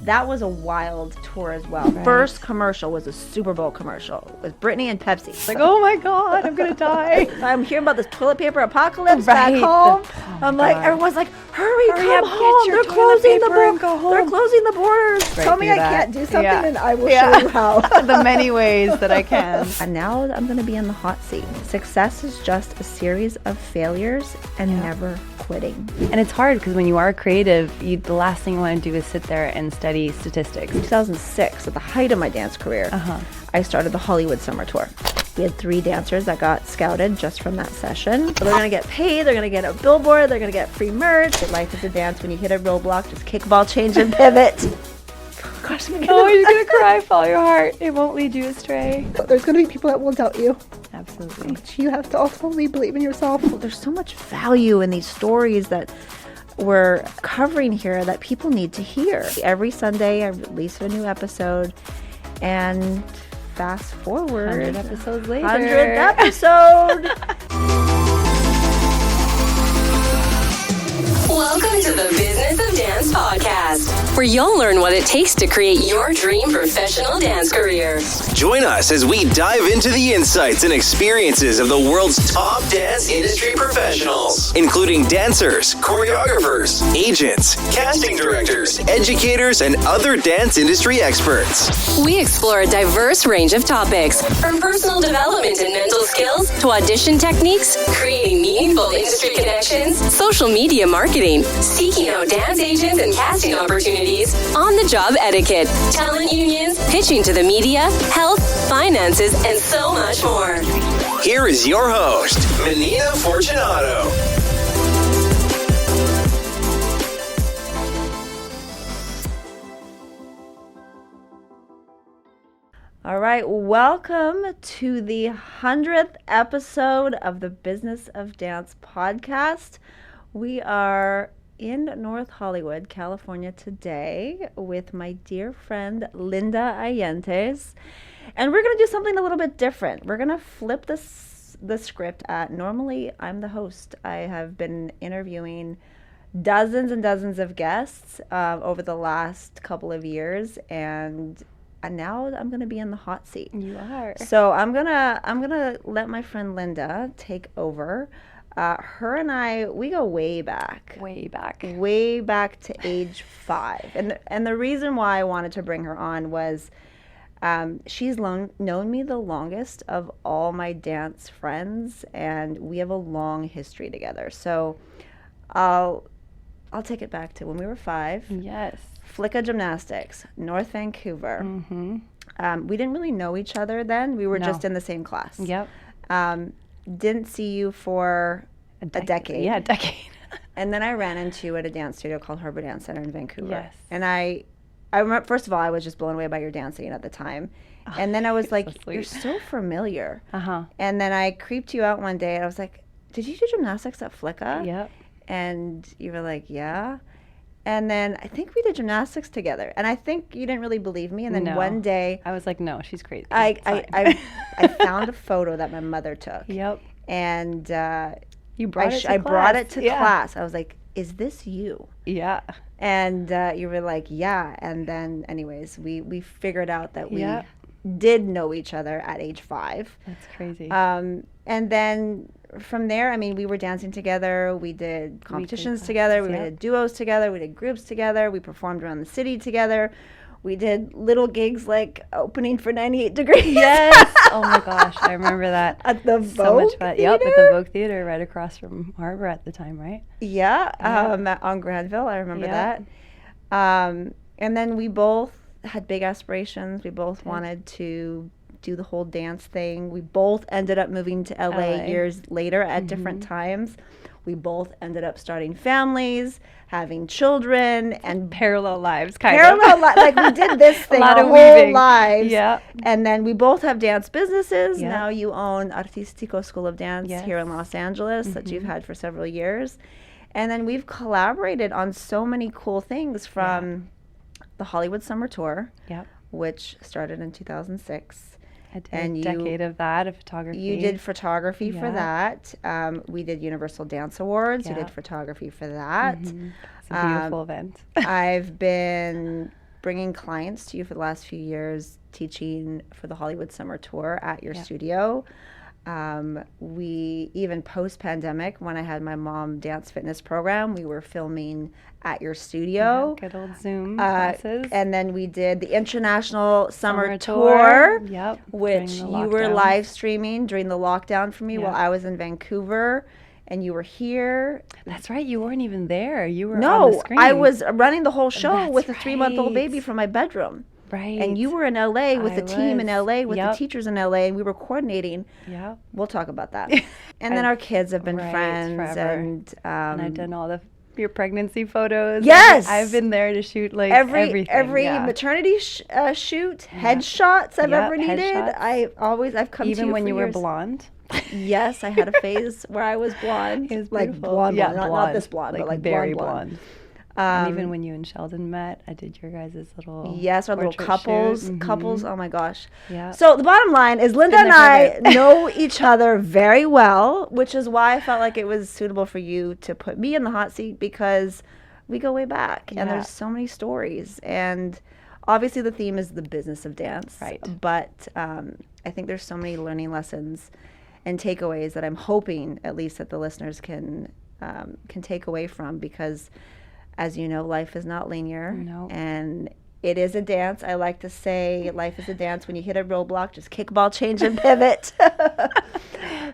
That was a wild tour as well. Right. First commercial was a Super Bowl commercial with Britney and Pepsi. It's like, oh my God, I'm gonna die. I'm hearing about this toilet paper apocalypse Right. back home. Oh I'm my like, God. everyone's like, hurry, Hurry come up, get home. your They're toilet closing the paper and border. go home. They're closing the borders. Right Tell me through I that. can't do something Yeah. and I will Yeah. show you how. The many ways that I can. And now I'm going to be in the hot seat. Success is just a series of failures and never quitting. And it's hard because when you are creative, the last thing you want to do is sit there and study statistics. 2006, at the height of my dance career, I started the Hollywood Summer Tour. We had 3 dancers that got scouted just from that session. So they're gonna get paid, they're gonna get a billboard, they're gonna get free merch. Life is a dance. When you hit a roadblock, just kick, ball, change, and pivot. Gosh, I'm Oh, you're gonna cry. Follow your heart. It won't lead you astray. There's gonna be people that will doubt you. Absolutely. But you have to ultimately believe in yourself. There's so much value in these stories that we're covering here that people need to hear. Every Sunday I release a new episode, and fast forward 100 episodes later. 100th episode. Welcome to the Business of Dance podcast, where you'll learn what it takes to create your dream professional dance career. Join us as we dive into the insights and experiences of the world's top dance industry professionals, including dancers, choreographers, agents, casting directors, educators, and other dance industry experts. We explore a diverse range of topics, from personal development and mental skills to audition techniques, creating meaningful industry connections, social media marketing, seeking out dance agents and casting opportunities, on-the-job etiquette, talent unions, pitching to the media, health, finances, and so much more. Here is your host, Menina Fortunato. All right, welcome to the 100th episode of the Business of Dance podcast. We are in North Hollywood, California today with my dear friend Linda Ayentes, and we're going to do something a little bit different. We're going to flip the script. Normally, I'm the host. I have been interviewing dozens and dozens of guests over the last couple of years, and now I'm gonna be in the hot seat. You are. So I'm gonna let my friend Linda take over. Her and I, we go way back to age 5, and the reason why I wanted to bring her on was she's known me the longest of all my dance friends, and we have a long history together. So I'll take it back to when we were 5. Yes. Flicka Gymnastics, North Vancouver. Mm-hmm. We didn't really know each other then. We were just in the same class. Yep. Didn't see you for a decade. Yeah, a decade. And then I ran into you at a dance studio called Harbor Dance Center in Vancouver. Yes. And I remember, first of all, I was just blown away by your dancing at the time. And then I was like, so you're so familiar. Uh-huh. And then I creeped you out one day and I was like, did you do gymnastics at Flicka? Yep. And you were like, yeah. And then I think we did gymnastics together. And I think you didn't really believe me. And then one day I was like, no, she's crazy. I found a photo that my mother took. Yep. And You brought it to I class. brought it to class. I was like, is this you? Yeah. And you were like, yeah. And then anyways, we figured out that we Yeah. did know each other at age 5. That's crazy. And then from there, I mean, we were dancing together. We did competitions together. We did duos together. We did groups together. We performed around the city together. We did little gigs like opening for 98 Degrees. Yes. Oh my gosh, I remember that. At the So Vogue much fun. Yep, at the Vogue Theater right across from Harbor at the time, right? Yeah, on Granville. I remember that. And then we both had big aspirations. We both wanted to do the whole dance thing. We both ended up moving to LA years later at different times. We both ended up starting families, having children, and Parallel lives, kind of. like we did this thing lot our of whole weaving. lives. Yeah. And then we both have dance businesses. Yeah. Now you own Artistico School of Dance here in Los Angeles that you've had for several years. And then we've collaborated on so many cool things, from the Hollywood Summer Tour, which started in 2006. I did And a decade of that, of photography. You did photography for that. We did Universal Dance Awards. You did photography for that. It's a beautiful event. I've been bringing clients to you for the last few years, teaching for the Hollywood Summer Tour at your studio. We even post-pandemic, when I had my mom dance fitness program, we were filming at your studio. Good old Zoom classes. And then we did the International Summer Tour, which you were live streaming during the lockdown for me while I was in Vancouver. And you were here. That's right. You weren't even there. You were on the screen. I was running the whole show with a 3-month-old baby from my bedroom. Right. And you were in LA with the team in LA, with the teachers in LA, and we were coordinating. Yeah. We'll talk about that. And then our kids have been friends. Forever. And I've done all your pregnancy photos. Yes. I've been there to shoot everything. Every maternity shoot, headshots I've ever needed. Headshots. I've come even to you when for you years. were blonde. Yes, I had a phase where I was blonde. It was like beautiful. blonde, yeah, not this blonde, but like very blonde. And even when you and Sheldon met, I did your guys' little our little couples. Shoot. Couples, oh my gosh. Yeah. So the bottom line is Linda and I know each other very well, which is why I felt like it was suitable for you to put me in the hot seat, because we go way back and there's so many stories. And obviously the theme is the business of dance. Right. But I think there's so many learning lessons and takeaways that I'm hoping at least that the listeners can take away from, because as you know, life is not linear. No. And it is a dance. I like to say life is a dance. When you hit a roadblock, just kick, ball, change, and pivot.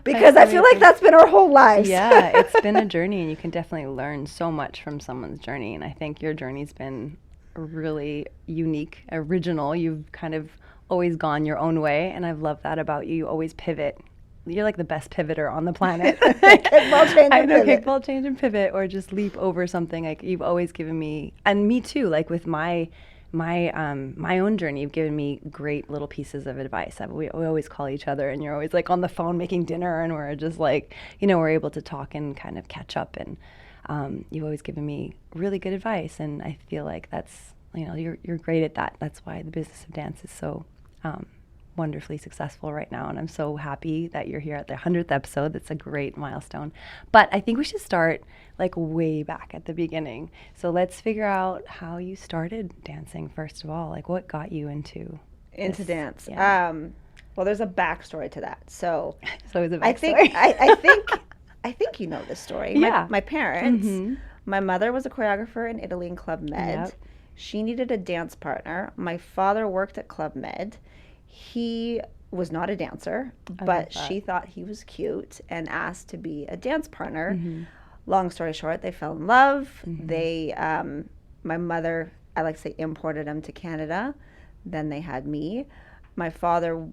Because I feel like that's been our whole lives. Yeah, it's been a journey, and you can definitely learn so much from someone's journey. And I think your journey's been really unique, original. You've kind of always gone your own way, and I've loved that about you. You always pivot. You're like the best pivoter on the planet. Kickball, change, and pivot. Kickball, change, and pivot, or just leap over something. Like you've always given me, and me too. Like with my own journey, you've given me great little pieces of advice. We always call each other, and you're always like on the phone making dinner, and we're just like, we're able to talk and kind of catch up. And you've always given me really good advice, and I feel like that's you're great at that. That's why the business of dance is so wonderfully successful right now, and I'm so happy that you're here at the 100th episode. That's a great milestone. But I think we should start like way back at the beginning. So let's figure out how you started dancing first of all. Like what got you into dance? Yeah. Well, there's a backstory to that. So is a backstory. I think you know this story. Yeah. My parents. My mother was a choreographer in Italy in Club Med. Yep. She needed a dance partner. My father worked at Club Med. He was not a dancer, but she thought he was cute and asked to be a dance partner. Long story short, they fell in love. They, my mother, I like to say, imported him to Canada. Then they had me. My father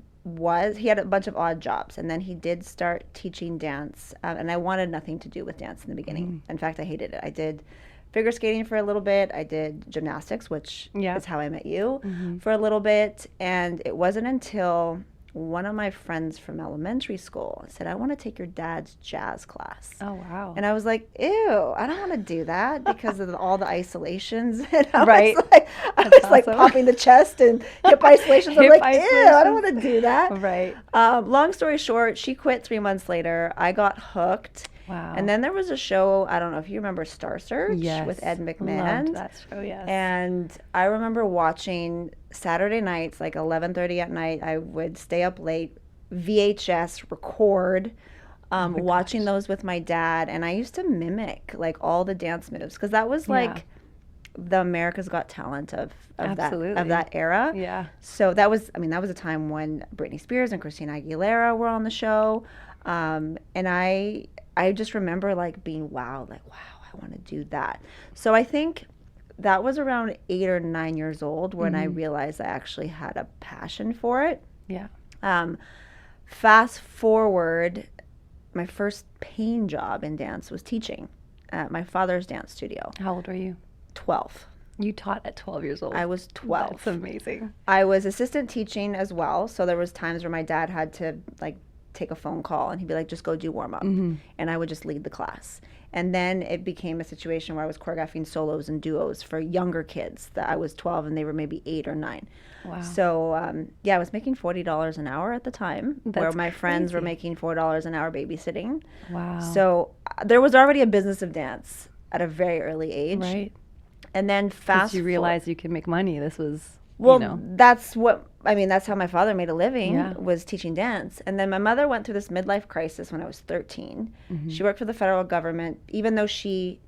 he had a bunch of odd jobs, and then he did start teaching dance, and I wanted nothing to do with dance in the beginning. In fact, I hated it. I did figure skating for a little bit. I did gymnastics, which is how I met you, for a little bit. And it wasn't until one of my friends from elementary school said, I want to take your dad's jazz class. Oh, wow. And I was like, ew, I don't want to do that because of all the isolations. And I Right. was like popping the chest and hip isolations. I'm like, ew, I don't want to do that. Right. Long story short, she quit 3 months later. I got hooked. Wow. And then there was a show, I don't know if you remember Star Search with Ed McMahon. Loved that show, yes. And I remember watching Saturday nights, like 11:30 at night. I would stay up late, VHS record, watching those with my dad. And I used to mimic like all the dance moves, because that was like the America's Got Talent of that era. Yeah. So that was a time when Britney Spears and Christina Aguilera were on the show. And I just remember like being wow, I want to do that. So I think that was around 8 or 9 years old when I realized I actually had a passion for it. Yeah. Fast forward, my first paying job in dance was teaching at my father's dance studio. How old were you? 12. You taught at 12 years old. I was 12. That's amazing. I was assistant teaching as well. So there was times where my dad had to like take a phone call and he'd be like, just go do warm up. And I would just lead the class. And then it became a situation where I was choreographing solos and duos for younger kids that I was 12 and they were maybe 8 or 9. Wow. So I was making $40 an hour at the time, where my friends were making $4 an hour babysitting. Wow. So there was already a business of dance at a very early age. Right. And then fast you realized you could make money. This was, well, you know. that's how my father made a living, Yeah. was teaching dance. And then my mother went through this midlife crisis when I was 13. Mm-hmm. She worked for the federal government. Even though she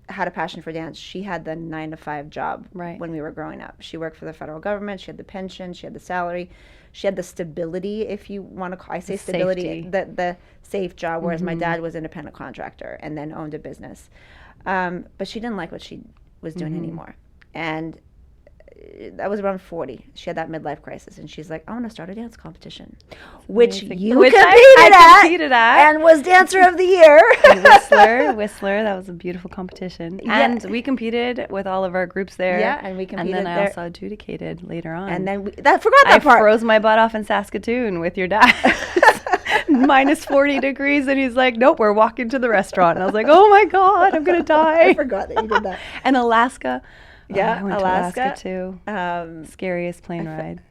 had a passion for dance, she had the 9-to-5 job Right. when we were growing up. She worked for the federal government. She had the pension. She had the salary. She had the stability, if you want to call, I say The stability, safety. the safe job, whereas my dad was independent contractor and then owned a business. But she didn't like what she was doing anymore. And that was around 40. She had that midlife crisis, and she's like, I want to start a dance competition, which amazing. you Which I competed at. and was Dancer of the Year. Whistler, that was a beautiful competition. And we competed with all of our groups there. Yeah, and we competed And then there. I also adjudicated later on. And then forgot that I part. froze my butt off in Saskatoon with your dad. Minus 40 degrees, and he's like, nope, we're walking to the restaurant. And I was like, oh my God, I'm going to die. I forgot that you did that. And Alaska. Yeah, I went Alaska. to Alaska too. Scariest plane ride.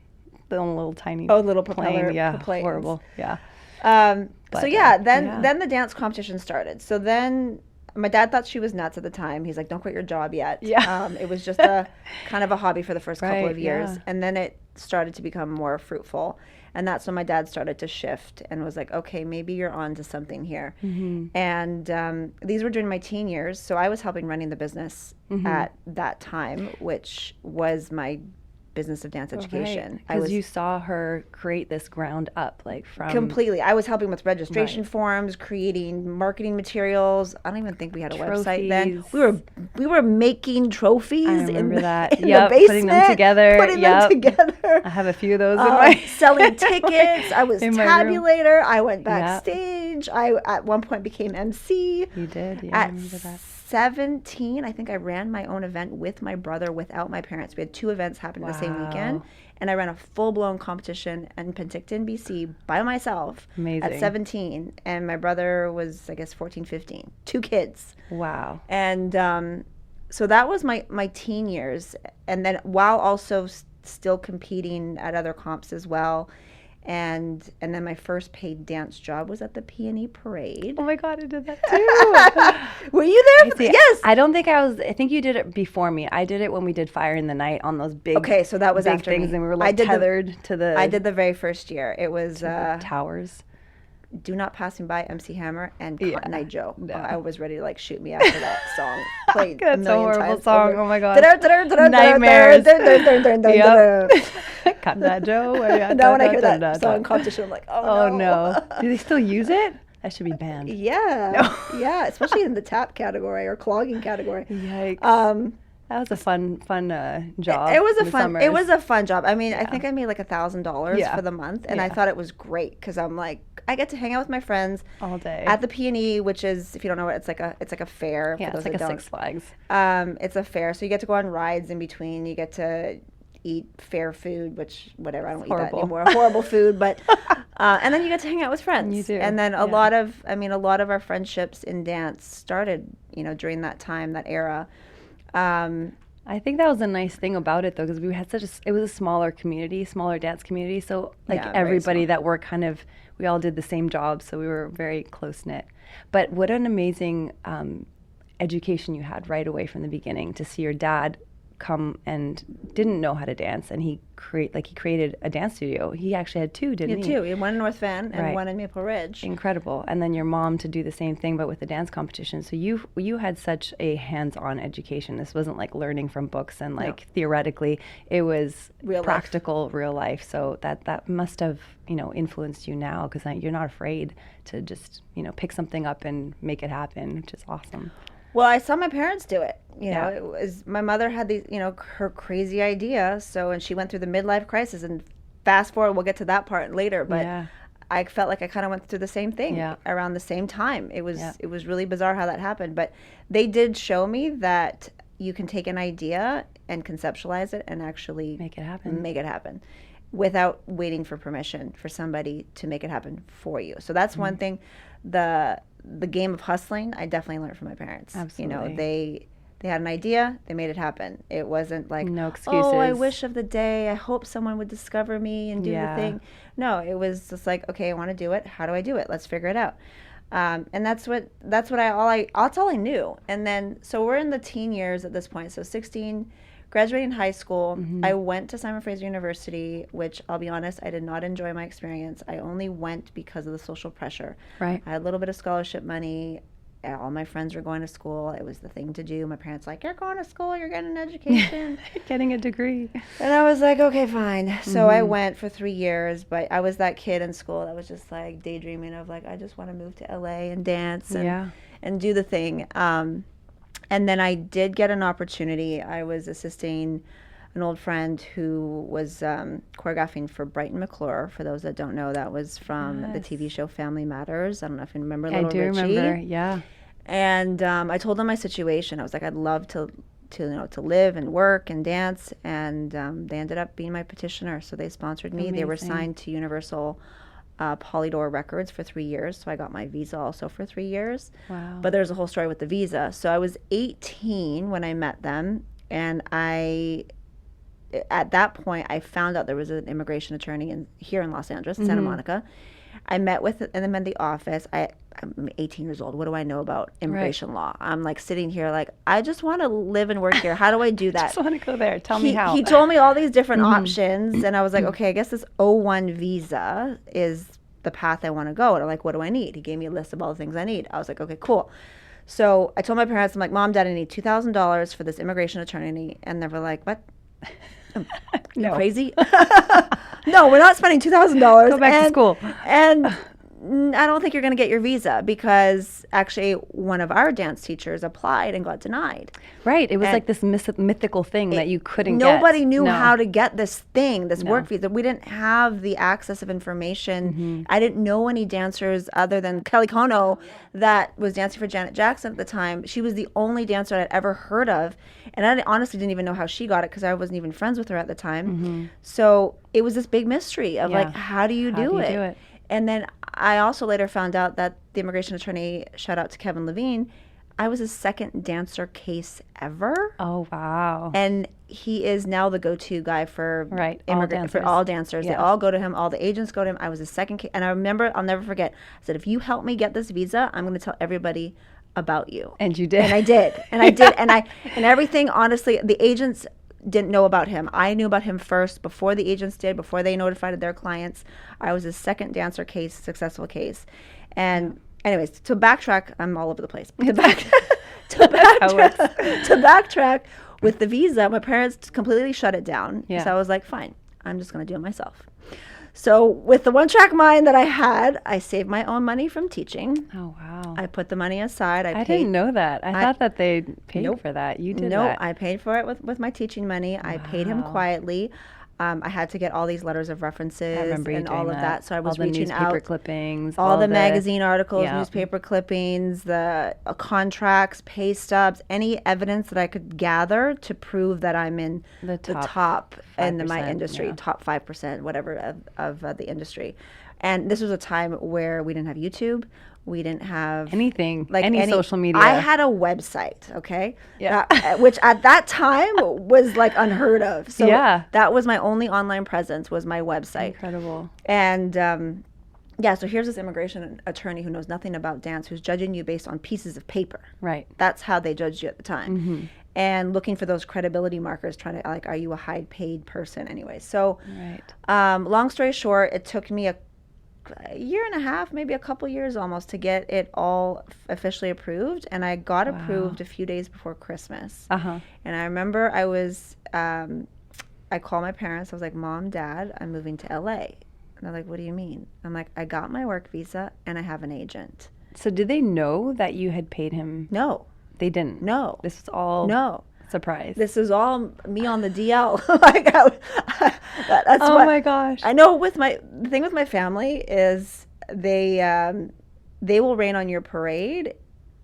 The only little tiny little propeller plane. Yeah, planes. horrible. Yeah. Then yeah. then the dance competition started. So then my dad thought she was nuts at the time. He's like, don't quit your job yet. Yeah. It was just a kind of a hobby for the first couple Right, of years. yeah. And then it started to become more fruitful. And that's when my dad started to shift and was like, okay, maybe you're on to something here. Mm-hmm. And these were during my teen years. So I was helping running the business at that time, which was my business of dance education. Because you saw her create this ground up, like from Completely. I was helping with registration forms, creating marketing materials. I don't even think we had a website then. Trophies. We were making trophies. I remember that. In Yep, the basement, putting them together. Putting them together. I have a few of those in my selling tickets. I was in my room. tabulator. I went backstage. I at one point became MC. You did. Yeah, I At remember that. 17, I think I ran my own event with my brother without my parents. We had 2 events happen the same weekend. And I ran a full-blown competition in Penticton, BC by myself Amazing. at 17. And my brother was, I guess, 14, 15. 2 kids. Wow. And so that was my teen years. And then while also still competing at other comps as well. And then my first paid dance job was at the Peony Parade. Oh my God, I did that too. Were you there? Yes. I don't think I was. I think you did it before me. I did it when we did Fire in the Night on those big. Okay, so that was big after things, me. and we were like tethered to the. I did the very first year. It was towers. Do Not Pass Me By, MC Hammer, and Yeah. Cotton Eye Joe. No. I was ready to like shoot me after that song played a That's a million horrible times song. over. Oh my God. Nightmares. Yep. Cut that, Joe. Now when I hear that song competition, I'm like, Oh no. no. Do they still use it? That should be banned. Yeah. Yeah, especially in the tap category or clogging category. Yikes. That was a fun job. It was in the summers. It was a fun job. I mean, I think I made like $1,000 for the month, and I Yeah. thought it was great because I'm like, I get to hang out with my friends all day at the Peony, which is, if you don't know what, it's like a fair. Yeah, for it's those like that a don't. Six Flags. It's a fair, so you get to go on rides in between. You get to eat fair food, which whatever, I don't eat that horrible. anymore. Horrible food, but and then you get to hang out with friends. You do, And then a yeah. lot of our friendships in dance started, during that time, that era. I think that was a nice thing about it though, because we had it was a smaller community, smaller dance community. So like Yeah, very everybody small. that were we all did the same job. So we were very close knit. But what an amazing education you had right away from the beginning to see your dad come and didn't know how to dance, and he created a dance studio. He actually had 2, didn't he? You too. One in North Van and Right. one in Maple Ridge. Incredible. And then your mom to do the same thing, but with the dance competition. So you had such a hands-on education. This wasn't like learning from books and like theoretically. It was Real life. practical, real life. So that must have influenced you now, because you're not afraid to just pick something up and make it happen, which is awesome. Well, I saw my parents do it. Yeah. It was my mother had these, her crazy idea. So, and she went through the midlife crisis. And fast forward, we'll get to that part later. But Yeah. I felt like I kind of went through the same thing Yeah. around the same time. It was Yeah. it was really bizarre how that happened. But they did show me that you can take an idea and conceptualize it and actually Make it happen. Make it happen without waiting for permission for somebody to make it happen for you. So that's one thing. The game of hustling, I definitely learned from my parents. Absolutely. They had an idea, they made it happen. It wasn't like, No excuses. oh, I wish of the day, I hope someone would discover me and do Yeah. the thing. No, it was just like, okay, I want to do it. How do I do it? Let's figure it out. And that's all I knew. And then, so we're in the teen years at this point. So 16, graduating high school, I went to Simon Fraser University, which I'll be honest, I did not enjoy my experience. I only went because of the social pressure. Right. I had a little bit of scholarship money. All my friends were going to school. It was the thing to do. My parents like, you're going to school, you're getting an education. Getting a degree. And I was like, okay, fine. So I went for 3 years, but I was that kid in school that was just like daydreaming of like, I just want to move to LA and dance and do the thing. And then I did get an opportunity. I was assisting an old friend who was choreographing for Brighton McClure. For those that don't know, that was from the TV show Family Matters. I don't know if you remember Little Richie. I do remember, yeah. And I told them my situation. I was like, I'd love to live and work and dance. And they ended up being my petitioner. So they sponsored me. Amazing. They were signed to Universal Polydor Records for 3 years. So I got my visa also for 3 years. Wow. But there's a whole story with the visa. So I was 18 when I met them. And at that point, I found out there was an immigration attorney here in Los Angeles, Santa Monica. I met with them in the office. I'm 18 years old. What do I know about immigration law? I'm like sitting here like, I just want to live and work here. How do I do that? I just want to go there. Tell me how. He told me all these different options. And I was like, okay, I guess this O1 visa is the path I want to go. And I'm like, what do I need? He gave me a list of all the things I need. I was like, okay, cool. So I told my parents, I'm like, Mom, Dad, I need $2,000 for this immigration attorney. And they were like, what? No. Crazy? No, we're not spending $2,000. Go back to school. And I don't think you're going to get your visa because actually one of our dance teachers applied and got denied. Right. It was like this mythical thing that you couldn't get. Nobody knew how to get this thing, this work visa. We didn't have the access of information. I didn't know any dancers other than Kelly Kono that was dancing for Janet Jackson at the time. She was the only dancer I'd ever heard of. And I honestly didn't even know how she got it because I wasn't even friends with her at the time. So it was this big mystery of like, how do you do it? And then I also later found out that the immigration attorney, shout out to Kevin Levine, I was his second dancer case ever. Oh, wow. And he is now the go-to guy for all dancers. Yes. They all go to him. All the agents go to him. I was his second case. And I remember, I'll never forget, I said, if you help me get this visa, I'm going to tell everybody about you. And you did. And I did. And I did. And everything, honestly, the agents didn't know about him. I knew about him first before the agents did, before they notified their clients. I was his second dancer case, successful case. And anyways, to backtrack, I'm all over the place. To backtrack with the visa, my parents completely shut it down. Yeah. So I was like, fine, I'm just going to do it myself. So with the one-track mind that I had, I saved my own money from teaching. Oh, wow. I put the money aside. I didn't know that. I thought that they paid for that. You did that. No, I paid for it with my teaching money. I paid him quietly. I had to get all these letters of references and all of that. So I was reaching out. All the newspaper clippings. All the magazine articles, newspaper clippings, the contracts, pay stubs, any evidence that I could gather to prove that I'm in the top in my industry, top 5%, whatever, of the industry. And this was a time where we didn't have YouTube. We didn't have anything, like any social media. I had a website, okay? Yeah. Which at that time was like unheard of. So that was my only online presence, was my website. Incredible. And so here's this immigration attorney who knows nothing about dance, who's judging you based on pieces of paper. Right. That's how they judged you at the time. And looking for those credibility markers, trying to, like, are you a high paid person anyway? So long story short, it took me a year and a half, maybe a couple years almost, to get it all officially approved. And I got approved a few days before Christmas. And I remember I called my parents. I was like, Mom, Dad, I'm moving to LA. And they're like, what do you mean? I'm like, I got my work visa and I have an agent. So did they know that you had paid him? No. They didn't? No. This was all... No. Surprise. This is all me on the DL. That's my gosh. I know. The thing with my family is they will rain on your parade.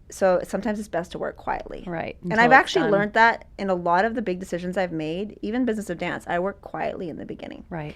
So sometimes it's best to work quietly. Right. And I've actually learned that in a lot of the big decisions I've made, even Business of Dance, I work quietly in the beginning. Right.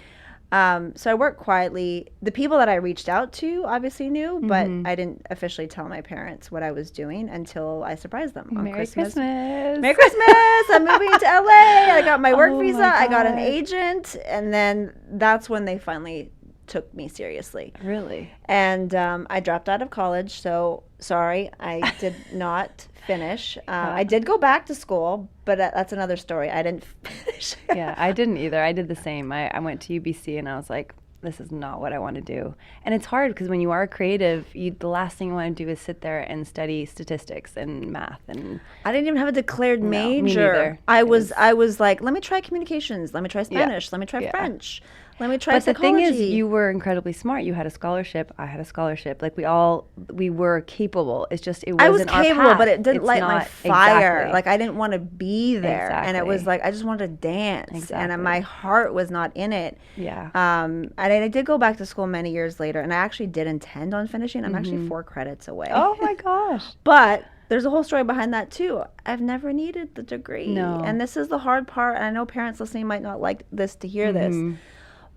So I worked quietly. The people that I reached out to obviously knew, but I didn't officially tell my parents what I was doing until I surprised them on Christmas. Merry Christmas! I'm moving to LA. I got my work visa. I got an agent, and then that's when they finally took me seriously. Really? And I dropped out of college, so sorry, I did not finish. I did go back to school, but that's another story. I didn't finish. Yeah, I didn't either. I did the same. I went to UBC and I was like, this is not what I want to do. And it's hard because when you are creative, the last thing you want to do is sit there and study statistics and math. And I didn't even have a declared major. Me neither. I was like, let me try communications, let me try Spanish, let me try French. Let me try But psychology. the thing is, you were incredibly smart. You had a scholarship. I had a scholarship. Like we were capable. It's just, it wasn't I was our capable, path. but it didn't It's light my not- fire. Exactly. Like I didn't want to be there, and it was Exactly. like I just wanted to dance, Exactly. and my heart was not in it. Yeah. And I did go back to school many years later, and I actually did intend on finishing. I'm actually 4 credits away. Oh my gosh. But there's a whole story behind that too. I've never needed the degree. No. And this is the hard part. And I know parents listening might not like this to hear this.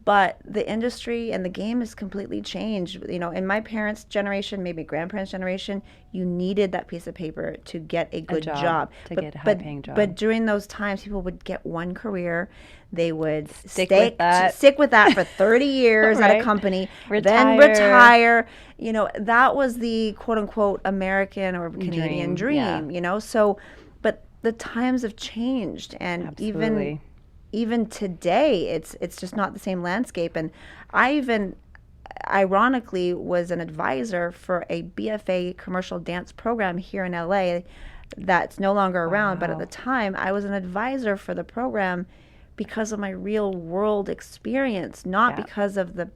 But the industry and the game has completely changed. You know, in my parents' generation, maybe grandparents' generation, you needed that piece of paper to get a good job. to get a high-paying job. But during those times, people would get one career. They would Stick with that. stick with that for 30 years at a Right. company, Retire. then retire. You know, that was the quote unquote American or Canadian dream, yeah. you know? So, but the times have changed, and Absolutely. even today, it's just not the same landscape. And I even, ironically, was an advisor for a BFA commercial dance program here in LA that's no longer around. But at the time, I was an advisor for the program because of my real world experience, not because of the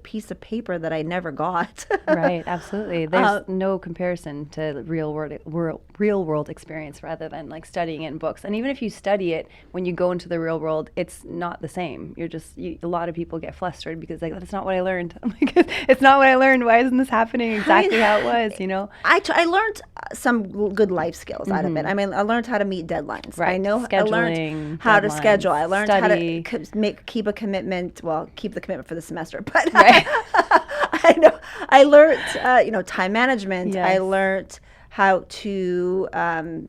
piece of paper that I never got. Right, absolutely. There's no comparison to real world experience rather than like studying it in books. And even if you study it, when you go into the real world, it's not the same. A lot of people get flustered because like, that's not what I learned. I'm like, it's not what I learned. Why isn't this happening exactly how it was, you know? I learned some good life skills out of it. I mean, I learned how to meet deadlines. Right. I learned Scheduling, how to deadlines, schedule. I learned study. how to keep a commitment. Well, keep the commitment for the semester, but Right. I know I learned time management. I Yes. learned how to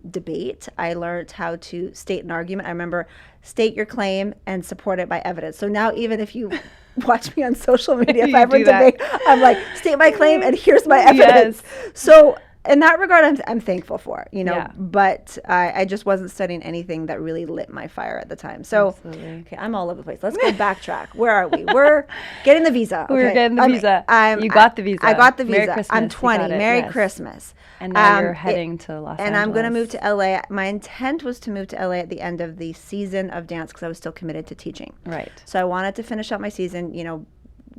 debate. I learned how to state an argument. I remember state your claim and support it by evidence. So now even if you watch me on social media, if You I ever do that. debate, I'm like, state my claim and here's my evidence. So in that regard, I'm thankful for, Yeah. but I just wasn't studying anything that really lit my fire at the time. So, Absolutely. okay, I'm all over the place. Let's go backtrack. Where are we? We're getting the visa. We're okay? getting the visa. You got the visa. I got the Merry visa. Christmas, I'm you 20. got it, Merry yes. Christmas. And now you're heading to Los Angeles. And I'm going to move to LA. My intent was to move to LA at the end of the season of dance because I was still committed to teaching. Right. So I wanted to finish out my season,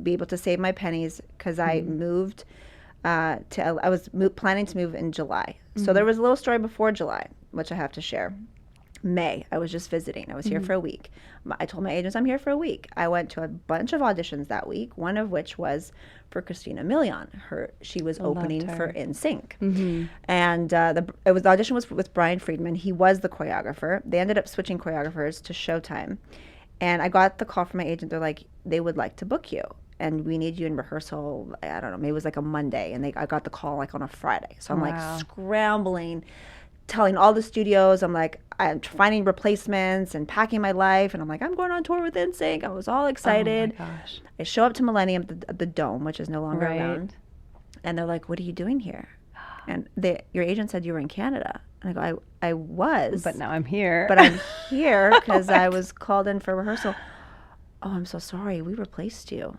be able to save my pennies because I moved I was planning to move in July. So there was a little story before July, which I have to share. May, I was just visiting. I was here for a week. I told my agents I'm here for a week. I went to a bunch of auditions that week, one of which was for Christina Milian. She was opening for NSYNC. And the audition was with Brian Friedman. He was the choreographer. They ended up switching choreographers to Showtime. And I got the call from my agent. They're like, they would like to book you. And we need you in rehearsal, I don't know, maybe it was like a Monday. And I got the call like on a Friday. So I'm like scrambling, telling all the studios, I'm finding replacements and packing my life. And I'm like, I'm going on tour with NSYNC. I was all excited. Oh my gosh. I show up to Millennium, the Dome, which is no longer around. And they're like, what are you doing here? And your agent said you were in Canada. And I go, I was. But now I'm here. But I'm here because I was called in for rehearsal. Oh, I'm so sorry. We replaced you.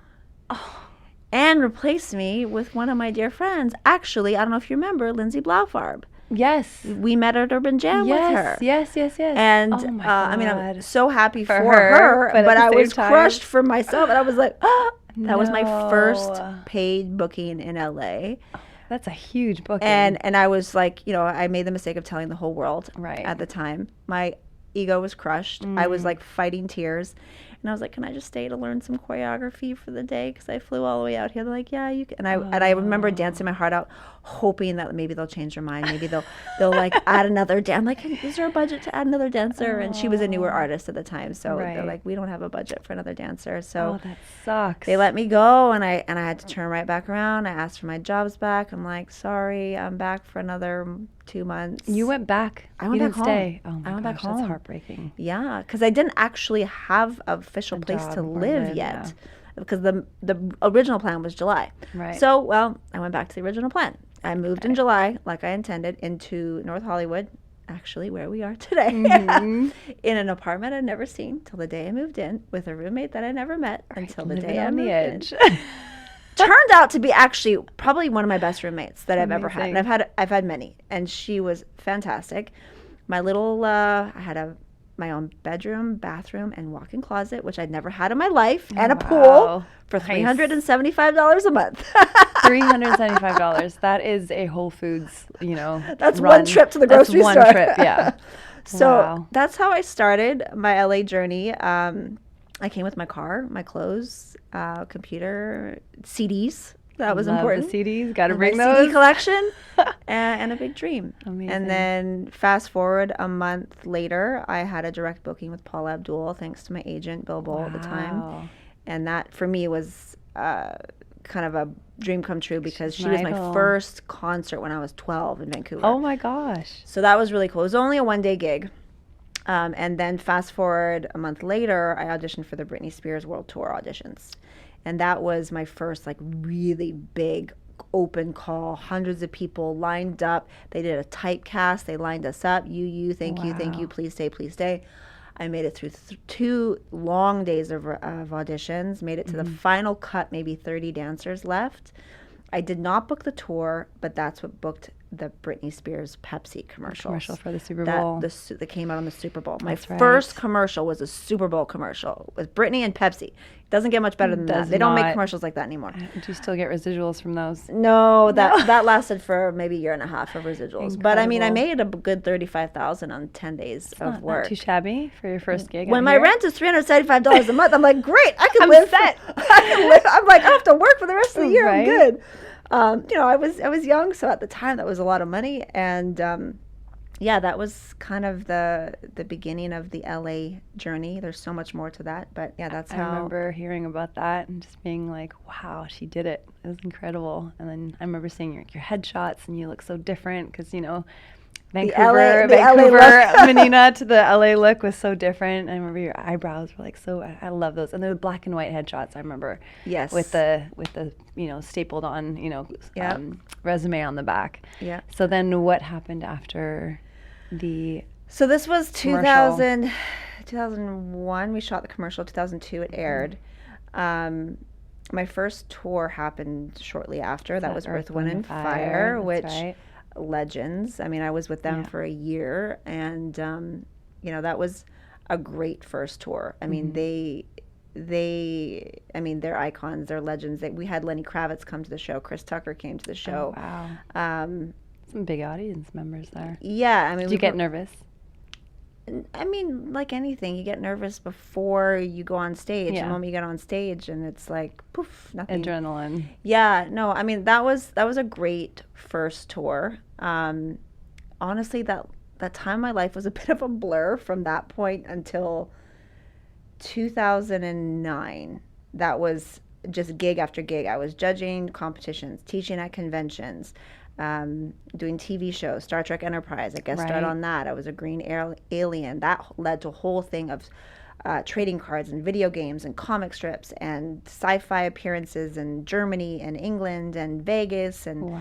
And replaced me with one of my dear friends. Actually, I don't know if you remember, Lindsay Blaufarb. Yes. We met at Urban Jam with her. Yes. And oh my I mean, I'm God. so happy for her, her, but but at the I was same time- crushed for myself. And I was like, that was my first No. paid booking in LA. That's a huge booking. And I was like, I made the mistake of telling the whole world Right. at the time. My ego was crushed. I was like fighting tears. And I was like, can I just stay to learn some choreography for the day? Because I flew all the way out here. They're like, yeah, you can. And I remember dancing my heart out, hoping that maybe they'll change their mind. Maybe they'll like add another dance. I'm like, is there a budget to add another dancer? And she was a newer artist at the time. So they're like, we don't have a budget for another dancer. So that sucks. they let me go, and I had to turn right back around. I asked for my jobs back. I'm like, sorry, I'm back for another 2 months. You went back. I went you back didn't stay. home. Oh my I went gosh, back home. that's heartbreaking. Yeah, because I didn't actually have an official place job to or live live, yet. yeah. because the original plan was July. Right. So, well, I went back to the original plan. I moved in July, like I intended, into North Hollywood, actually where we are today, in an apartment I'd never seen till the day I moved in, with a roommate that I never met until the day I on moved the edge. in. Turned out to be actually probably one of my best roommates that I've ever had. And I've had many, and she was fantastic. My little I had my own bedroom, bathroom, and walk-in closet, which I'd never had in my life, and a pool for $375 a month. $375. That is a Whole Foods, That's one trip to the grocery store. That's one trip, yeah. So that's how I started my LA journey. I came with my car, my clothes, computer, CDs. That was important. The CDs, got to bring my those. CD collection, and a big dream. Amazing. And then fast forward a month later, I had a direct booking with Paula Abdul, thanks to my agent, Bill Bull, at the time. And that, for me, was kind of a dream come true, because she was my first concert when I was 12 in Vancouver. Oh, my gosh. So that was really cool. It was only a one-day gig. And then fast forward a month later, I auditioned for the Britney Spears World Tour auditions. And that was my first really big open call. Hundreds of people lined up. They did a typecast. They lined us up. Thank you, please stay. I made it through 2 long days of auditions, made it to the final cut, maybe 30 dancers left. I did not book the tour, but that's what booked the Britney Spears Pepsi commercial. Commercial for the Super Bowl. That came out on the Super Bowl. My first commercial was a Super Bowl commercial with Britney and Pepsi. Doesn't get much better than that. They don't make commercials like that anymore. Do you still get residuals from those? No, that lasted for maybe a year and a half of residuals. Incredible. But I mean, I made a good $35,000 on 10 days of work. Not too shabby for your first gig. When my rent is $375 a month, I'm like, great, I can live. Set. I can live. I'm like, I don't have to work for the rest of the year. Right. I'm good. I was young, so at the time that was a lot of money, and that was kind of the beginning of the LA journey. There's so much more to that, but that's how. I remember hearing about that and just being like, wow, she did it. It was incredible. And then I remember seeing your headshots, and you look so different because Vancouver, Menina to the LA look was so different. I remember your eyebrows were so. I love those, and they were black and white headshots. I remember. Yes. With the stapled on resume on the back. Yeah. So then what happened after the? So this was 2001. We shot the commercial. 2002 it aired. My first tour happened shortly after. That was Earth, Wind and Fire, which. Right. Legends. I mean, I was with them for a year, and that was a great first tour. I mean, they're icons, they're legends. We had Lenny Kravitz come to the show. Chris Tucker came to the show. Oh, wow. Some big audience members there. Yeah, I mean, did you get nervous? I mean, like anything, you get nervous before you go on stage. Yeah. The moment you get on stage, and it's like poof, nothing. Adrenaline. Yeah, no, I mean that was a great first tour. Honestly, that time in my life was a bit of a blur from that point until 2009. That was just gig after gig. I was judging competitions, teaching at conventions. Doing TV shows, Star Trek Enterprise. I guest starred on that. I was a green alien. That led to a whole thing of trading cards and video games and comic strips and sci-fi appearances in Germany and England and Vegas. And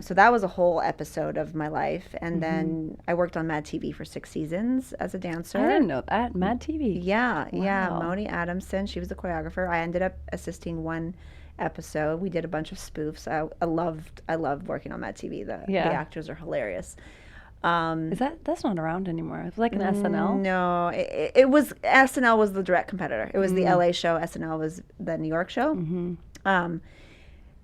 so that was a whole episode of my life. And then I worked on Mad TV for 6 seasons as a dancer. I didn't know that. Mad TV. Yeah. Moni Adamson, she was the choreographer. I ended up assisting one episode. We did a bunch of spoofs. I loved working on Mad TV. The actors are hilarious. That's not around anymore. It's like an SNL. No, it was SNL was the direct competitor. It was the LA show. SNL was the New York show. And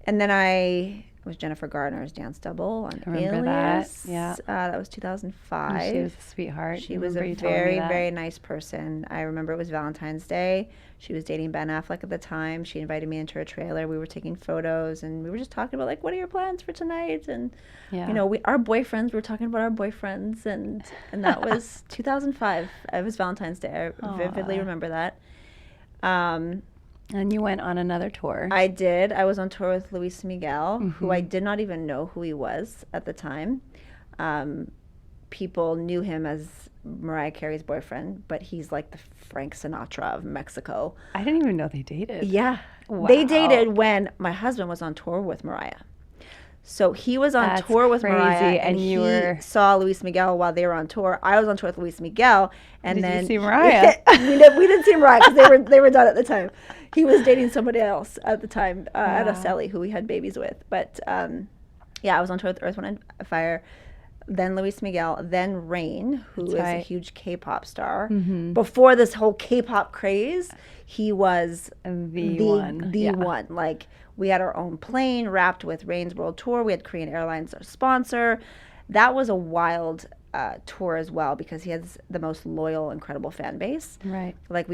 then I was Jennifer Gardner's dance double on Alias. That. Yeah. That was 2005. And she was a sweetheart. She was a very, very nice person. I remember it was Valentine's Day. She was dating Ben Affleck at the time. She invited me into her trailer. We were taking photos, and we were just talking about, what are your plans for tonight? And, our boyfriends, we were talking about our boyfriends, and that was 2005. It was Valentine's Day. I vividly remember that. And you went on another tour. I did. I was on tour with Luis Miguel, who I did not even know who he was at the time. people knew him as Mariah Carey's boyfriend, but he's like the Frank Sinatra of Mexico. I didn't even know they dated. Yeah. Wow. They dated when my husband was on tour with Mariah. So he was on tour with Mariah, and he saw Luis Miguel while they were on tour. I was on tour with Luis Miguel, and Did then you see Mariah? we didn't see Mariah because they were done at the time. He was dating somebody else at the time, Araceli, who we had babies with. But yeah, I was on tour with Earth, Wind & Fire, then Luis Miguel, then Rain, who is a huge K-pop star. Before this whole K-pop craze, he was the one. Like, we had our own plane wrapped with Rain's World Tour. We had Korean Airlines our sponsor. That was a wild tour as well because he has the most loyal, incredible fan base. Right. Like,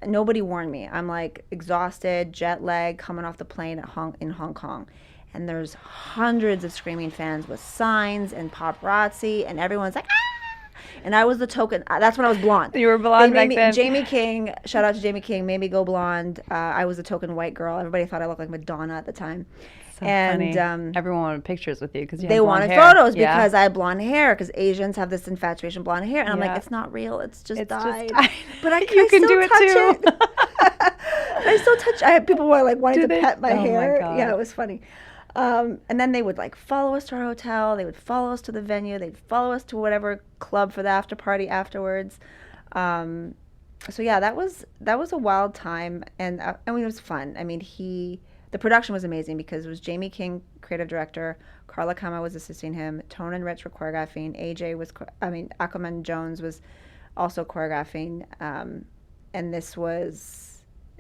nobody warned me. I'm like exhausted, jet lag, coming off the plane in Hong Kong. And there's hundreds of screaming fans with signs and paparazzi, and everyone's like, ah! And I was the token. That's when I was blonde. You were blonde back then. Jamie King, shout out to Jamie King, made me go blonde. I was the token white girl. Everybody thought I looked like Madonna at the time. So funny. Everyone wanted pictures with you because you had blonde hair. They wanted photos because I had blonde hair, because Asians have this infatuation with blonde hair. And I'm like, it's not real. It's just dyed. But I you can do it too. I still touch. People were like wanting to pet my hair. My God. Yeah, it was funny. And then they would like follow us to our hotel. They would follow us to the venue. They'd follow us to whatever club for the after party afterwards. So yeah, that was a wild time, and I mean it was fun. I mean the production was amazing because it was Jamie King, creative director, Carla Kama was assisting him, Tone and Rich were choreographing, Aquaman Jones was also choreographing, and this was.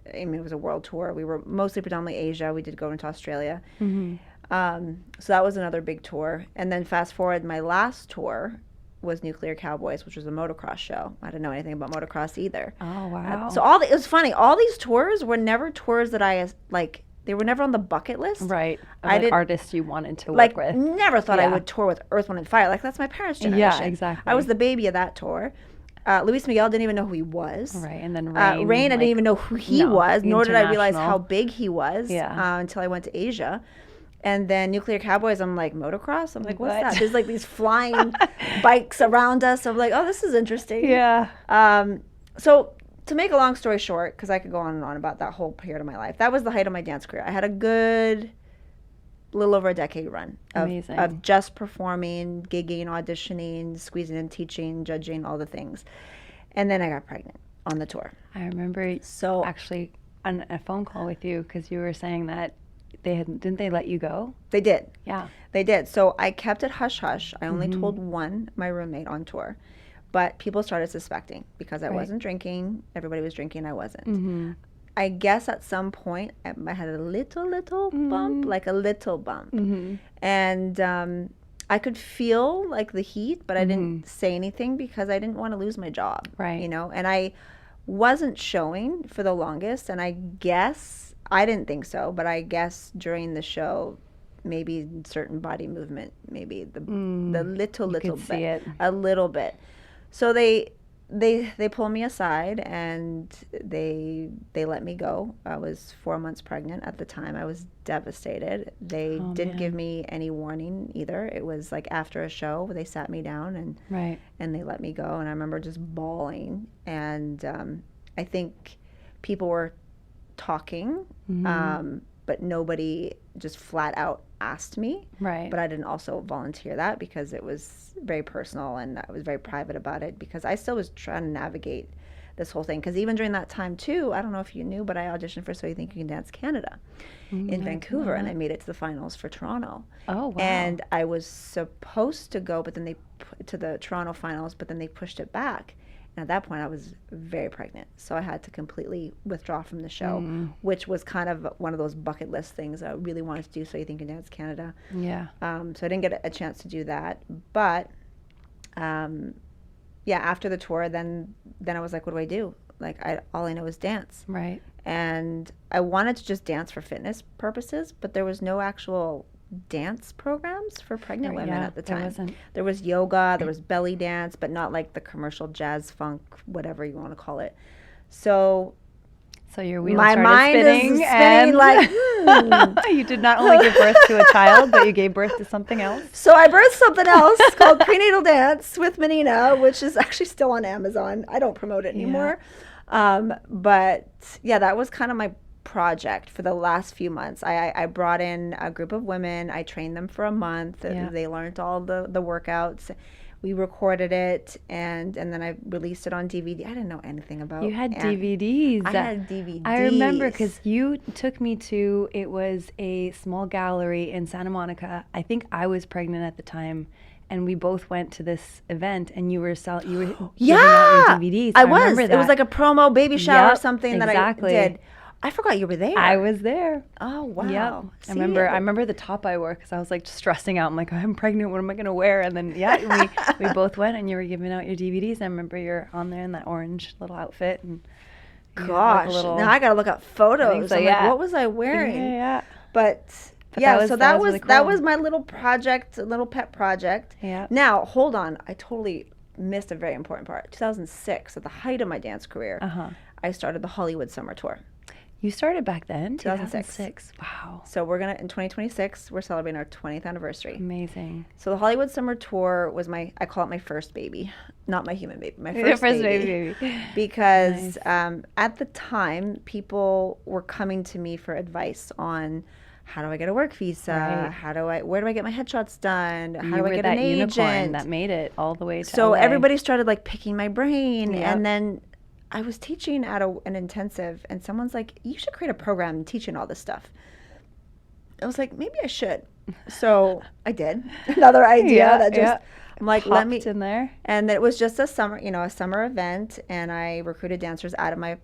I mean, it was a world tour. We were mostly predominantly Asia. We did go into Australia. So that was another big tour. And then fast forward, my last tour was Nuclear Cowboys, which was a motocross show. I didn't know anything about motocross either. Oh, wow. It was funny. All these tours were never tours that I, like, they were never on the bucket list. Right. Like artists you wanted to work with. Never thought I would tour with Earth, Wind & Fire. Like, that's my parents' generation. Yeah, exactly. I was the baby of that tour. Luis Miguel didn't even know who he was. Right, and then Rain, I didn't even know who he was, nor did I realize how big he was until I went to Asia. And then Nuclear Cowboys, I'm like, motocross? I'm like, what's that? There's like these flying bikes around us. I'm like, oh, this is interesting. Yeah. So to make a long story short, because I could go on and on about that whole period of my life, that was the height of my dance career. I had a good little over a decade run of just performing, gigging, auditioning, squeezing in, teaching, judging, all the things. And then I got pregnant on the tour. I remember actually on a phone call with you because you were saying that didn't they let you go? They did. Yeah. They did. So I kept it hush-hush. I only told my roommate on tour. But people started suspecting because I wasn't drinking. Everybody was drinking. I wasn't. I guess at some point I had a little bump, like a little bump. And I could feel like the heat, but I didn't say anything because I didn't want to lose my job. Right. You know, and I wasn't showing for the longest. And I guess, I didn't think so, but I guess during the show, maybe certain body movement, maybe the little bit, see it. A little bit. So they pulled me aside and they let me go. I was 4 months pregnant at the time. I was devastated. They didn't give me any warning either. It was like after a show, they sat me down and they let me go. And I remember just bawling. And I think people were talking, but nobody just flat out asked me. Right. But I didn't also volunteer that because it was very personal and I was very private about it because I still was trying to navigate this whole thing. Because even during that time too, I don't know if you knew, but I auditioned for So You Think You Can Dance Canada in Vancouver, and I made it to the finals for Toronto. Oh, wow. And I was supposed to go, but then to the Toronto finals, but then they pushed it back. And at that point, I was very pregnant, so I had to completely withdraw from the show, which was kind of one of those bucket list things I really wanted to do. So You Think You Can Dance Canada. Yeah. So I didn't get a chance to do that, but after the tour, then I was like, what do I do? Like, all I know is dance. Right. And I wanted to just dance for fitness purposes, but there was no actual dance programs for pregnant women at the time. There was yoga, there was belly dance, but not like the commercial jazz funk, whatever you want to call it. So your wheel my started mind spinning is spinning like, You did not only give birth to a child, but you gave birth to something else. So I birthed something else called Prenatal Dance with Menina, which is actually still on Amazon. I don't promote it anymore. But yeah, that was kind of my project for the last few months. I brought in a group of women. I trained them for a month. They learned all the workouts. We recorded it, and then I released it on DVD. I didn't know anything about it. You had DVDs. I had DVDs. I remember because you took me to, it was a small gallery in Santa Monica. I think I was pregnant at the time, and we both went to this event, and you were giving out your DVDs. I was. remember that. It was like a promo baby shower or something exactly. that I did. I forgot you were there. I was there. Oh, wow. Yep. See, I remember the top I wore because I was like stressing out. I'm like, I'm pregnant. What am I going to wear? And then, we both went and you were giving out your DVDs. I remember you're on there in that orange little outfit. And gosh, now I got to look up photos. So, I'm like, what was I wearing? Yeah. But that was really cool. my little project, little pet project. Yeah. Now, hold on. I totally missed a very important part. 2006, at the height of my dance career, I started the Hollywood Summer Tour. You started back then? 2006. Wow. So we're in 2026, we're celebrating our 20th anniversary. Amazing. So the Hollywood Summer Tour was I call it my first baby, not my human baby, my first baby. Because at the time, people were coming to me for advice on how do I get a work visa? Right. Where do I get my headshots done? How do I were get that an agent? unicorn that made it all the way to So LA. everybody started like picking my brain, Yep. and then I was teaching at an intensive, and someone's like, you should create a program teaching all this stuff. I was like, maybe I should. So I did. Another idea I'm like, let me in there. And it was just a summer event, and I recruited dancers out of my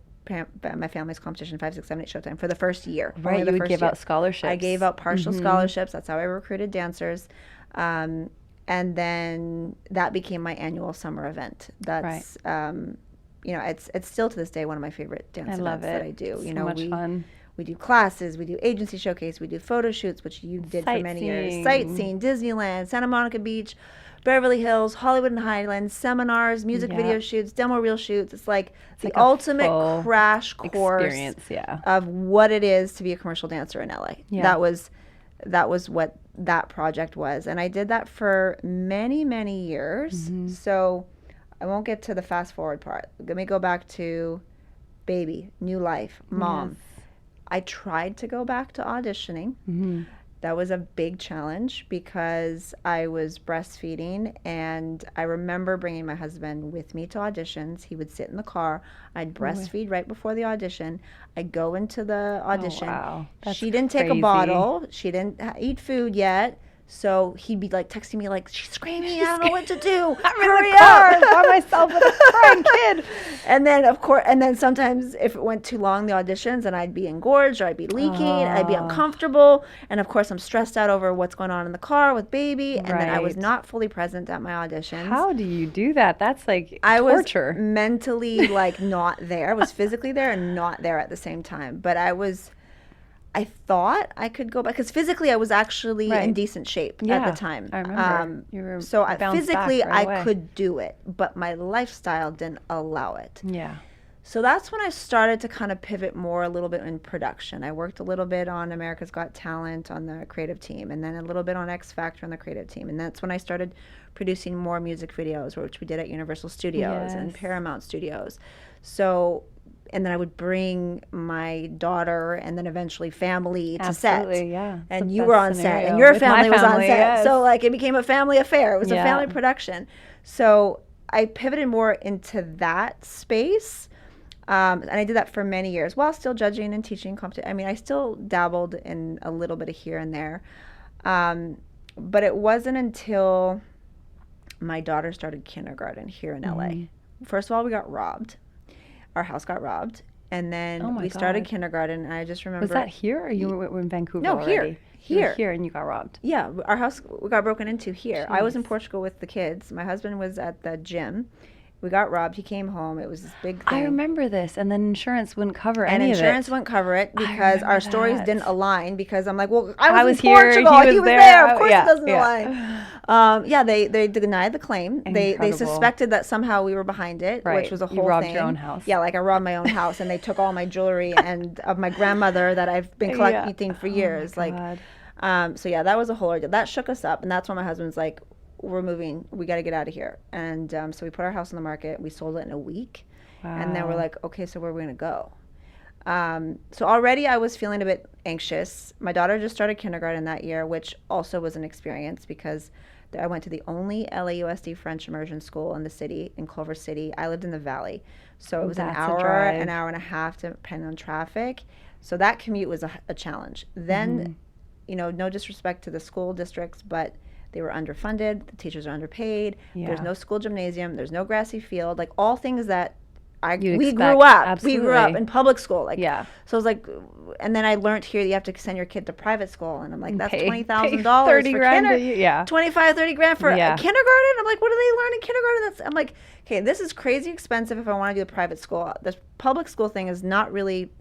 family's competition, 5, 6, 7, 8 Showtime for the first year. Right, you would give out scholarships. I gave out partial scholarships. That's how I recruited dancers. And then that became my annual summer event. That's it's still to this day one of my favorite dance events that I do. So much fun. We do classes, we do agency showcase, we do photo shoots, which you did for many years. Sightseeing, Disneyland, Santa Monica Beach, Beverly Hills, Hollywood and Highlands, seminars, music video shoots, demo reel shoots. It's like the ultimate crash course experience, of what it is to be a commercial dancer in LA. Yeah. That was what that project was. And I did that for many, many years. So I won't get to the fast forward part. Let me go back to baby, new life, mom. Yes. I tried to go back to auditioning. That was a big challenge because I was breastfeeding, and I remember bringing my husband with me to auditions. He would sit in the car. I'd breastfeed right before the audition. I'd go into the audition. Oh, wow. That's she didn't take a crazy. Bottle. She didn't eat food yet. So he'd be like texting me like, she's screaming, I don't know what to do. Hurry up. by myself with a crying kid. And then sometimes if it went too long, the auditions, and I'd be engorged or I'd be leaking, I'd be uncomfortable. And of course, I'm stressed out over what's going on in the car with baby. And then I was not fully present at my auditions. How do you do that? That's like I torture. was mentally like not there. I was physically there and not there at the same time. But I thought I could go back because physically I was actually in decent shape at the time. I remember. You were so physically right away. I could do it, but my lifestyle didn't allow it. Yeah. So that's when I started to kind of pivot more a little bit in production. I worked a little bit on America's Got Talent on the creative team, and then a little bit on X Factor on the creative team. And that's when I started producing more music videos, which we did at Universal Studios and Paramount Studios. So... And then I would bring my daughter and then eventually family to set. Yeah. And you were on set and your family was on set. Yes. So like it became a family affair. It was a family production. So I pivoted more into that space. And I did that for many years while still judging and teaching competition. I mean, I still dabbled in a little bit of here and there. But it wasn't until my daughter started kindergarten here in LA. First of all, we got robbed. Our house got robbed, and then we started kindergarten, and I just remember... Was that here, or you were in Vancouver already? Here, and you got robbed. Yeah, our house got broken into here. Jeez. I was in Portugal with the kids. My husband was at the gym, We got robbed. He came home. It was this big thing. I remember this. And then insurance wouldn't cover and any of it. insurance wouldn't cover it because our stories that. didn't align. Because I'm like, well, I was in here, Portugal. He was there. Of course, yeah, it doesn't align. They denied the claim. They suspected that somehow we were behind it, which was a whole thing. You robbed your own house. Yeah, like I robbed my own house, and they took all my jewelry and of my grandmother that I've been collecting for years. Oh my God. So yeah, that was a whole ordeal. That shook us up, and that's when my husband's like, we're moving. We got to get out of here. And so we put our house on the market. We sold it in a week. Wow. And then we're like, okay, so where are we going to go? So already I was feeling a bit anxious. My daughter just started kindergarten that year, which also was an experience because I went to the only LAUSD French immersion school in the city, in Culver City. I lived in the Valley. So it was an hour and a half, depending on traffic. So that commute was a challenge. Then, no disrespect to the school districts, but they were underfunded. The teachers are underpaid. Yeah. There's no school gymnasium. There's no grassy field. Like all things that we grew up. Absolutely. We grew up in public school. Like, yeah. So it was like, and then I learned here you have to send your kid to private school, and I'm like, that's $20,000 $30 for $25,000 $30 grand for kindergarten. I'm like, what do they learn in kindergarten? I'm like, okay, this is crazy expensive if I want to do a private school. This public school thing is not really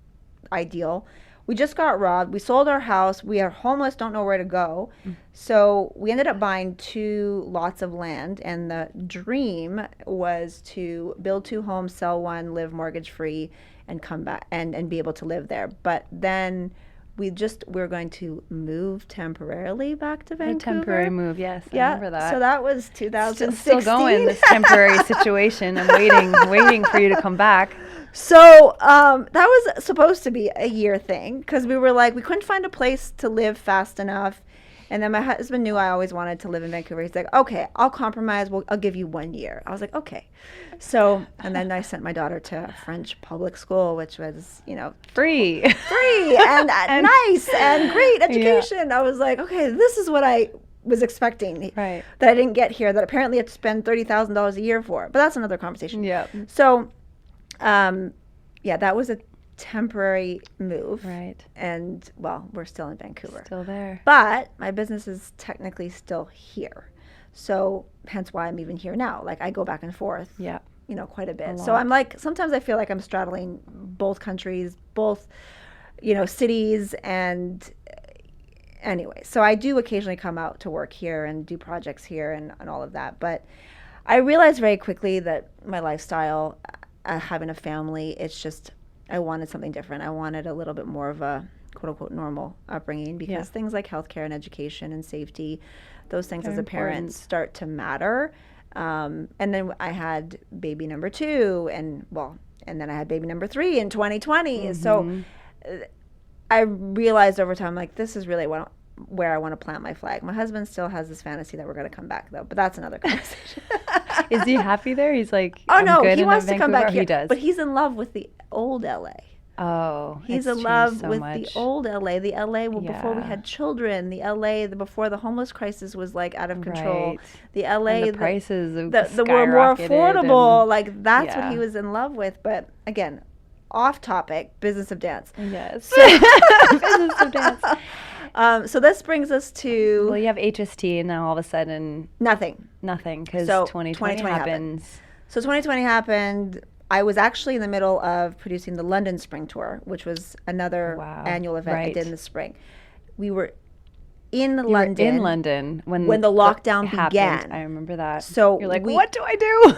ideal. We just got robbed. We sold our house. We are homeless, don't know where to go. So we ended up buying 2 lots of land. And the dream was to build 2 homes, sell one, live mortgage free, and come back and be able to live there. But then we're going to move temporarily back to Vancouver. A temporary move, yes. I remember that. So that was 2016. Still going, this temporary situation. I'm waiting for you to come back. So that was supposed to be a year thing because we were like, we couldn't find a place to live fast enough. And then my husband knew I always wanted to live in Vancouver. He's like, okay, I'll compromise. I'll give you 1 year. I was like, okay. So, and then I sent my daughter to French public school, which was, free and nice and great education. Yeah. I was like, okay, this is what I was expecting that I didn't get here, that apparently I had to spend $30,000 a year for. But that's another conversation. Yeah. So, that was a temporary move. Right. And, well, we're still in Vancouver. Still there. But my business is technically still here. So, hence why I'm even here now. Like, I go back and forth. Yeah. Quite a bit. So I'm like, sometimes I feel like I'm straddling both countries, both, cities. And anyway, so I do occasionally come out to work here and do projects here and all of that. But I realized very quickly that my lifestyle, having a family, it's just, I wanted something different. I wanted a little bit more of a quote unquote normal upbringing because things like healthcare and education and safety, those things as a parent start to matter. And then I had baby number 2 and then I had baby number 3 in 2020. Mm-hmm. So I realized over time, like, this is really where I want to plant my flag. My husband still has this fantasy that we're going to come back though, but that's another conversation. Is he happy there? He's like, oh no, he wants to come back here. He does. But he's in love with the old LA. Oh, he's in love with the old LA. The LA before we had children. The LA before the homeless crisis was like out of control. Right. The LA and the prices were more affordable. Like that's what he was in love with. But again, off topic, business of dance. Yes. So, business of dance. So this brings us to... Well, you have HST and now all of a sudden... Nothing. Because 2020 happens. So 2020 happened. I was actually in the middle of producing the London Spring Tour, which was another annual event I did in the spring. We were in London when the lockdown began. I remember that. So you're like, what do I do?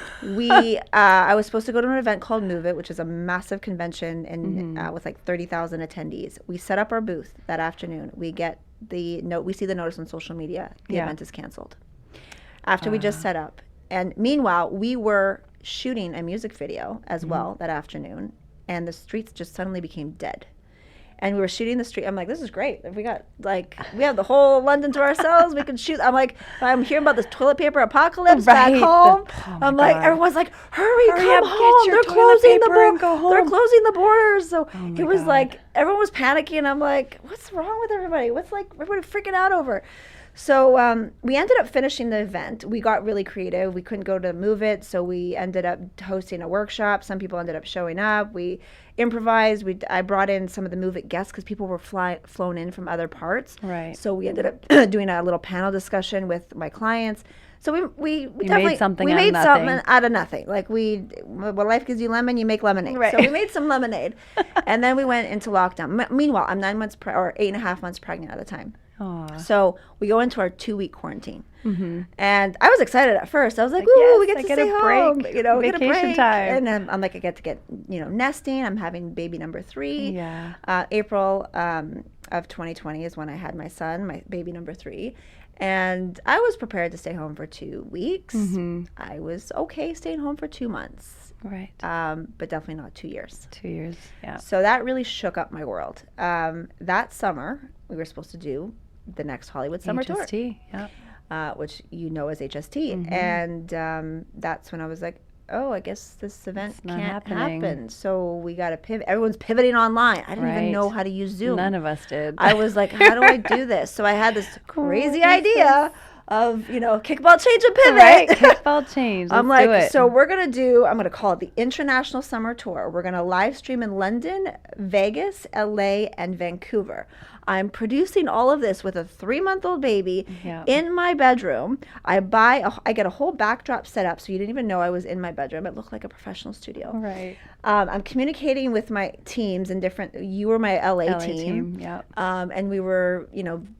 I was supposed to go to an event called Move It, which is a massive convention with like 30,000 attendees. We set up our booth that afternoon. We get we see the notice on social media. The event is canceled. After we just set up. And meanwhile, we were shooting a music video as well that afternoon, and the streets just suddenly became dead. And we were shooting the street. I'm like, this is great. If we have the whole London to ourselves, we can shoot. I'm hearing about this toilet paper apocalypse back home. I'm like, everyone's like, hurry come home. They're closing They're closing the borders. So it was like, everyone was panicking. I'm like, what's wrong with everybody? What's like everybody freaking out over? So we ended up finishing the event. We got really creative. We couldn't go to move it, so we ended up hosting a workshop. Some people ended up showing up. We improvised. I brought in some of the Move It guests because people were flown in from other parts. Right. So we ended up doing a little panel discussion with my clients. So we definitely made something we out of made nothing. something out of nothing. Like when life gives you lemon, you make lemonade. Right. So we made some lemonade, and then we went into lockdown. Meanwhile, I'm 9 months or 8.5 months pregnant at the time. Aw. So we go into our 2-week quarantine, Mm-hmm. and I was excited at first. I was like, "Ooh, yes, we get I to get stay a home, break, we get a vacation break." time. And then I'm like, I get to get nesting. I'm having baby number 3. Yeah. April of 2020 is when I had my son, my baby number 3. And I was prepared to stay home for 2 weeks. Mm-hmm. I was okay staying home for 2 months, Right. but definitely not 2 years. 2 years. Yeah. So that really shook up my world. That summer, we were supposed to do the next Hollywood Summer Tour, HST. Yeah. which you know as HST. Mm-hmm. And that's when I was like, oh, I guess this event It's not can't happening. happen. So we got to pivot. Everyone's pivoting online. I didn't even Right. know how to use Zoom. None of us did. I was like, how do I do this? So I had this crazy idea of, kickball change and pivot. Right. Kickball change. I'm Let's do like, it. so I'm going to call it the International Summer Tour. We're going to live stream in London, Vegas, LA, and Vancouver. I'm producing all of this with a 3-month-old baby Yeah. in my bedroom. I get a whole backdrop set up so you didn't even know I was in my bedroom. It looked like a professional studio. Right. I'm communicating with my teams and you were my LA team. Yep. and we were,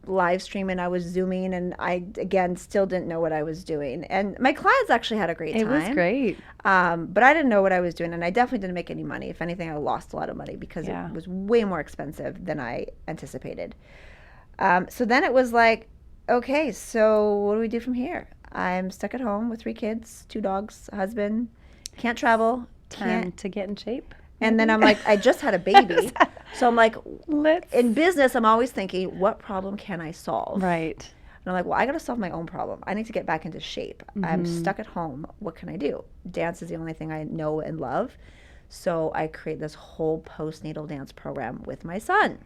live streaming. I was Zooming, and I, again, still didn't know what I was doing. And my clients actually had a great time. It was great. But I didn't know what I was doing, and I definitely didn't make any money. If anything, I lost a lot of money because Yeah. it was way more expensive than I anticipated. So then it was like, okay, so what do we do from here? I'm stuck at home with 3 kids, 2 dogs, a husband, can't travel, Time to get in shape. and then I'm like, I just had a baby. So I'm like, Let's. in business, I'm always thinking, what problem can I solve? Right. And I'm like, well, I got to solve my own problem. I need to get back into shape. I'm stuck at home. What can I do? Dance is the only thing I know and love. So I create this whole postnatal dance program with my son.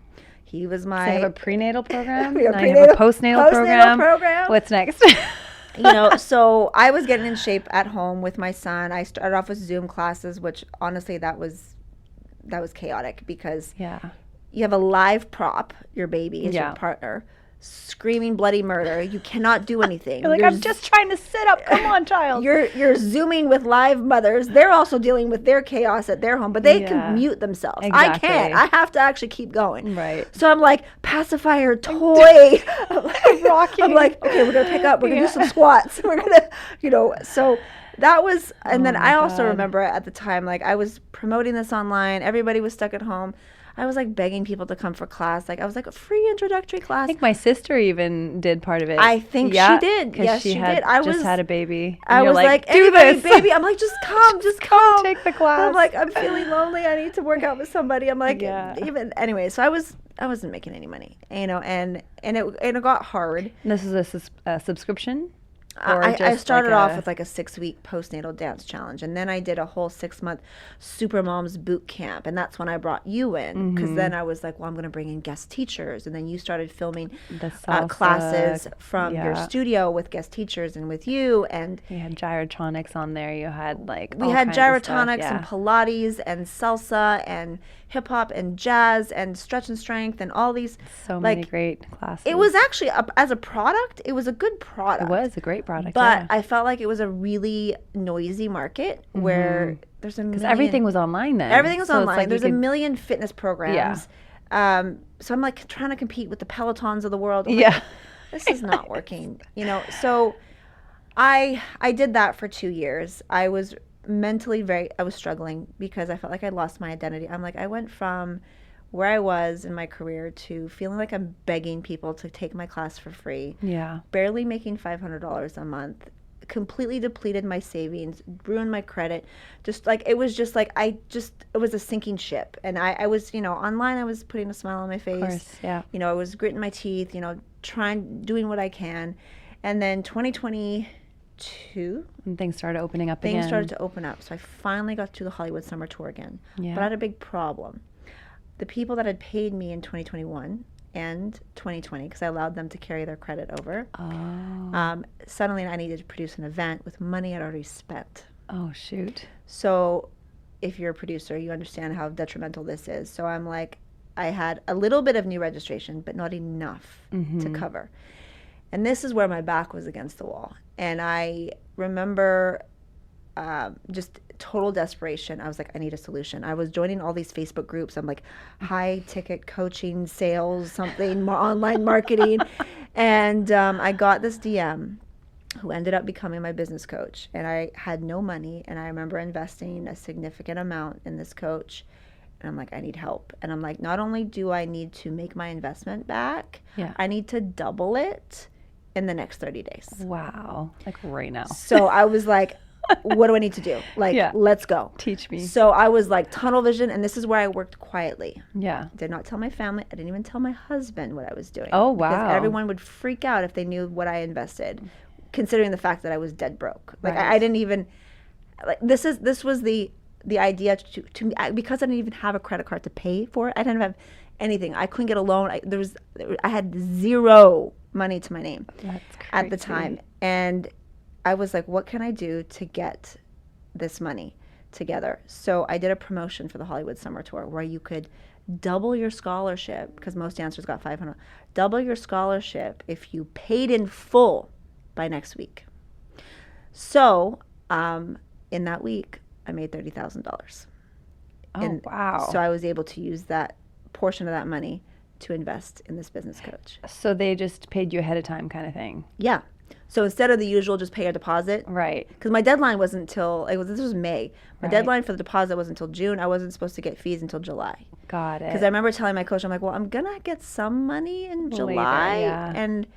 He was my... So you have a prenatal program. We have now you have a postnatal program. program. What's next? So I was getting in shape at home with my son. I started off with Zoom classes, which honestly, that was chaotic because Yeah. you have a live prop, your baby is Yeah. your partner, screaming bloody murder. You cannot do anything. You're like, I'm just trying to sit up. Come on, child. You're Zooming with live mothers. They're also dealing with their chaos at their home, but they Yeah. can mute themselves. Exactly. I can't. I have to actually keep going. Right. So I'm like, pacifier, toy. Rocking. I'm like, okay, we're going to pick up. We're going to do some squats. We're going to, so that was, and then Oh my I also God. remember at the time, like I was promoting this online. Everybody was stuck at home. I was like begging people to come for class. Like I was like, a free introductory class. I think my sister even did part of it. I think she did. 'cause Yes, she had did. I just was- had a baby. I And you're was like, do anybody, this. baby. I'm like, just come, just come. Take the class. I'm like, I'm feeling lonely. I need to work out with somebody. I'm like, Yeah. even anyway. So I wasn't making any money, and it got hard. This is a subscription? Or I just started like off with like a 6-week postnatal dance challenge, and then I did a whole 6-month Super Moms boot camp, and that's when I brought you in because then I was like, well, I'm going to bring in guest teachers, and then you started filming The salsa, classes from your yeah. studio with guest teachers and with you, and You had gyrotronics on there. You had like we all had kinds of stuff, gyrotonics yeah. and Pilates and salsa and hip hop and jazz and stretch and strength and all these. So many like, great classes. It was actually as a product, it was a good product. It was a great product. But yeah. I felt like it was a really noisy market where there's a million. Because everything was online then. Everything was So it's online. like you There's a could- million fitness programs. So I'm like trying to compete with the Pelotons of the world. I'm like, Yeah. this is not working. So I did that for 2 years. I was mentally I was struggling because I felt like I lost my identity. I'm like, I went from where I was in my career to feeling like I'm begging people to take my class for free, Yeah. barely making $500 a month, completely depleted my savings, ruined my credit. It was a sinking ship. And I was, online, I was putting a smile on my face. Of course, yeah. I was gritting my teeth, doing what I can. And then 2022, And things started opening up things again. started to open up. So I finally got to the Hollywood Summer Tour again. Yeah. But I had a big problem. The people that had paid me in 2021 and 2020 because I allowed them to carry their credit over. Oh. Suddenly I needed to produce an event with money I'd already spent. Oh, shoot. So if you're a producer, you understand how detrimental this is. So I'm like, I had a little bit of new registration, but not enough to cover. And this is where my back was against the wall. And I remember just total desperation. I was like, I need a solution. I was joining all these Facebook groups. I'm like, high ticket coaching, sales, something, online marketing. And I got this DM who ended up becoming my business coach. And I had no money. And I remember investing a significant amount in this coach. And I'm like, I need help. And I'm like, not only do I need to make my investment back, I need to double it in the next 30 days. Wow. Like right now. So I was like, what do I need to do? Like, let's go. Teach me. So I was like tunnel vision. And this is where I worked quietly. Yeah. Did not tell my family. I didn't even tell my husband what I was doing. Oh, wow. Because everyone would freak out if they knew what I invested, considering the fact that I was dead broke. Like I didn't even, like this was the idea to because I didn't even have a credit card to pay for it. I didn't have anything. I couldn't get a loan. I had zero money to my name at the time. And I was like, what can I do to get this money together? So I did a promotion for the Hollywood Summer Tour where you could double your scholarship, because most dancers got $500, double your scholarship if you paid in full by next week. So in that week, I made $30,000. Oh, wow. So I was able to use that portion of that money to invest in this business coach. So they just paid you ahead of time kind of thing. Yeah. So instead of the usual just pay a deposit. Right. Because my deadline wasn't until, this was May. My deadline for the deposit was until June. I wasn't supposed to get fees until July. Got it. Because I remember telling my coach, I'm like, well, I'm going to get some money in July. And